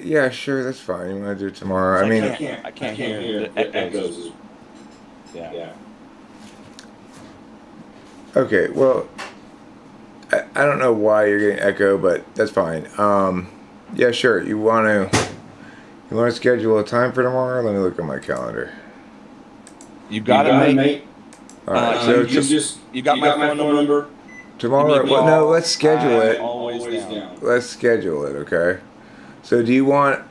Yeah, sure, that's fine. You want to do it tomorrow? I mean, I can't hear the echoes. Yeah. okay, well, I don't know why you're getting echo, but that's fine. Yeah, sure. You want to schedule a time for tomorrow? Let me look at my calendar. You got it, mate. All right, You got my phone number. tomorrow. Well, no, let's schedule it. Always down. Let's schedule it, okay? So, do you want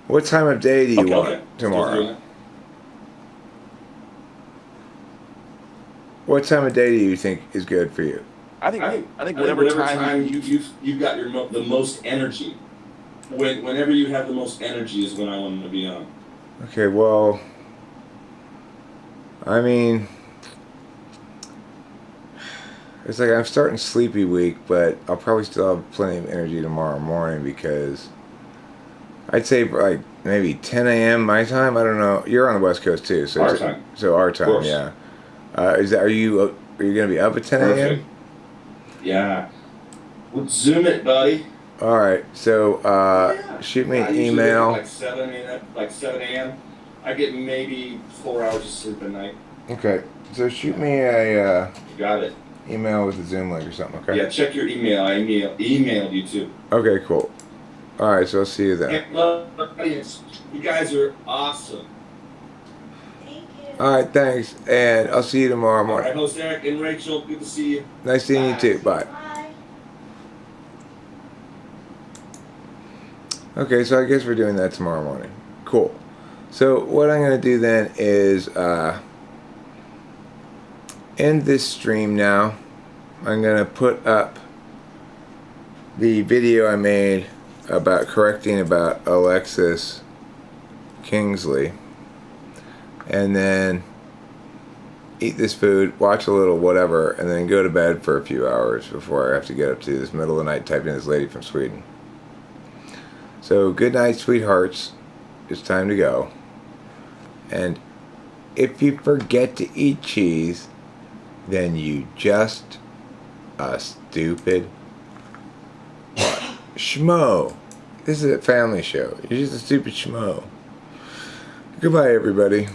what time of day do you want tomorrow? What time of day do you think is good for you? I think whatever time you've got the most energy. Whenever you have the most energy is when I want to be on. Okay, well, I mean, it's like I'm starting sleepy week, but I'll probably still have plenty of energy tomorrow morning because I'd say like maybe 10 a.m. my time. I don't know. You're on the West Coast too, so Our time. So our time, yeah. Are you gonna be up at 10 a.m.? Perfect. Yeah. Let's Zoom it, buddy. All right. So shoot me an email. Like 7 a.m. I get maybe 4 hours of sleep a night. Okay. So shoot me a You got it. email with a Zoom link or something. Okay. Yeah. Check your email. I emailed you too. Okay. Cool. All right. So I'll see you then. Hey, love, audience. You guys are awesome. All right. Thanks, and I'll see you tomorrow All morning. right, host Eric and Rachel. Good to see you. Nice seeing you Bye. too. Bye. Okay, so I guess we're doing that tomorrow morning. Cool. So what I'm going to do then is end this stream now. I'm going to put up the video I made about correcting about Alexis Kingsley. And then eat this food, watch a little whatever, and then go to bed for a few hours before I have to get up to this middle of the night typing this lady from Sweden. So good night, sweethearts. It's time to go. And if you forget to eat cheese, then you just a stupid what? Schmo. This is a family show. You're just a stupid schmo. Goodbye, everybody.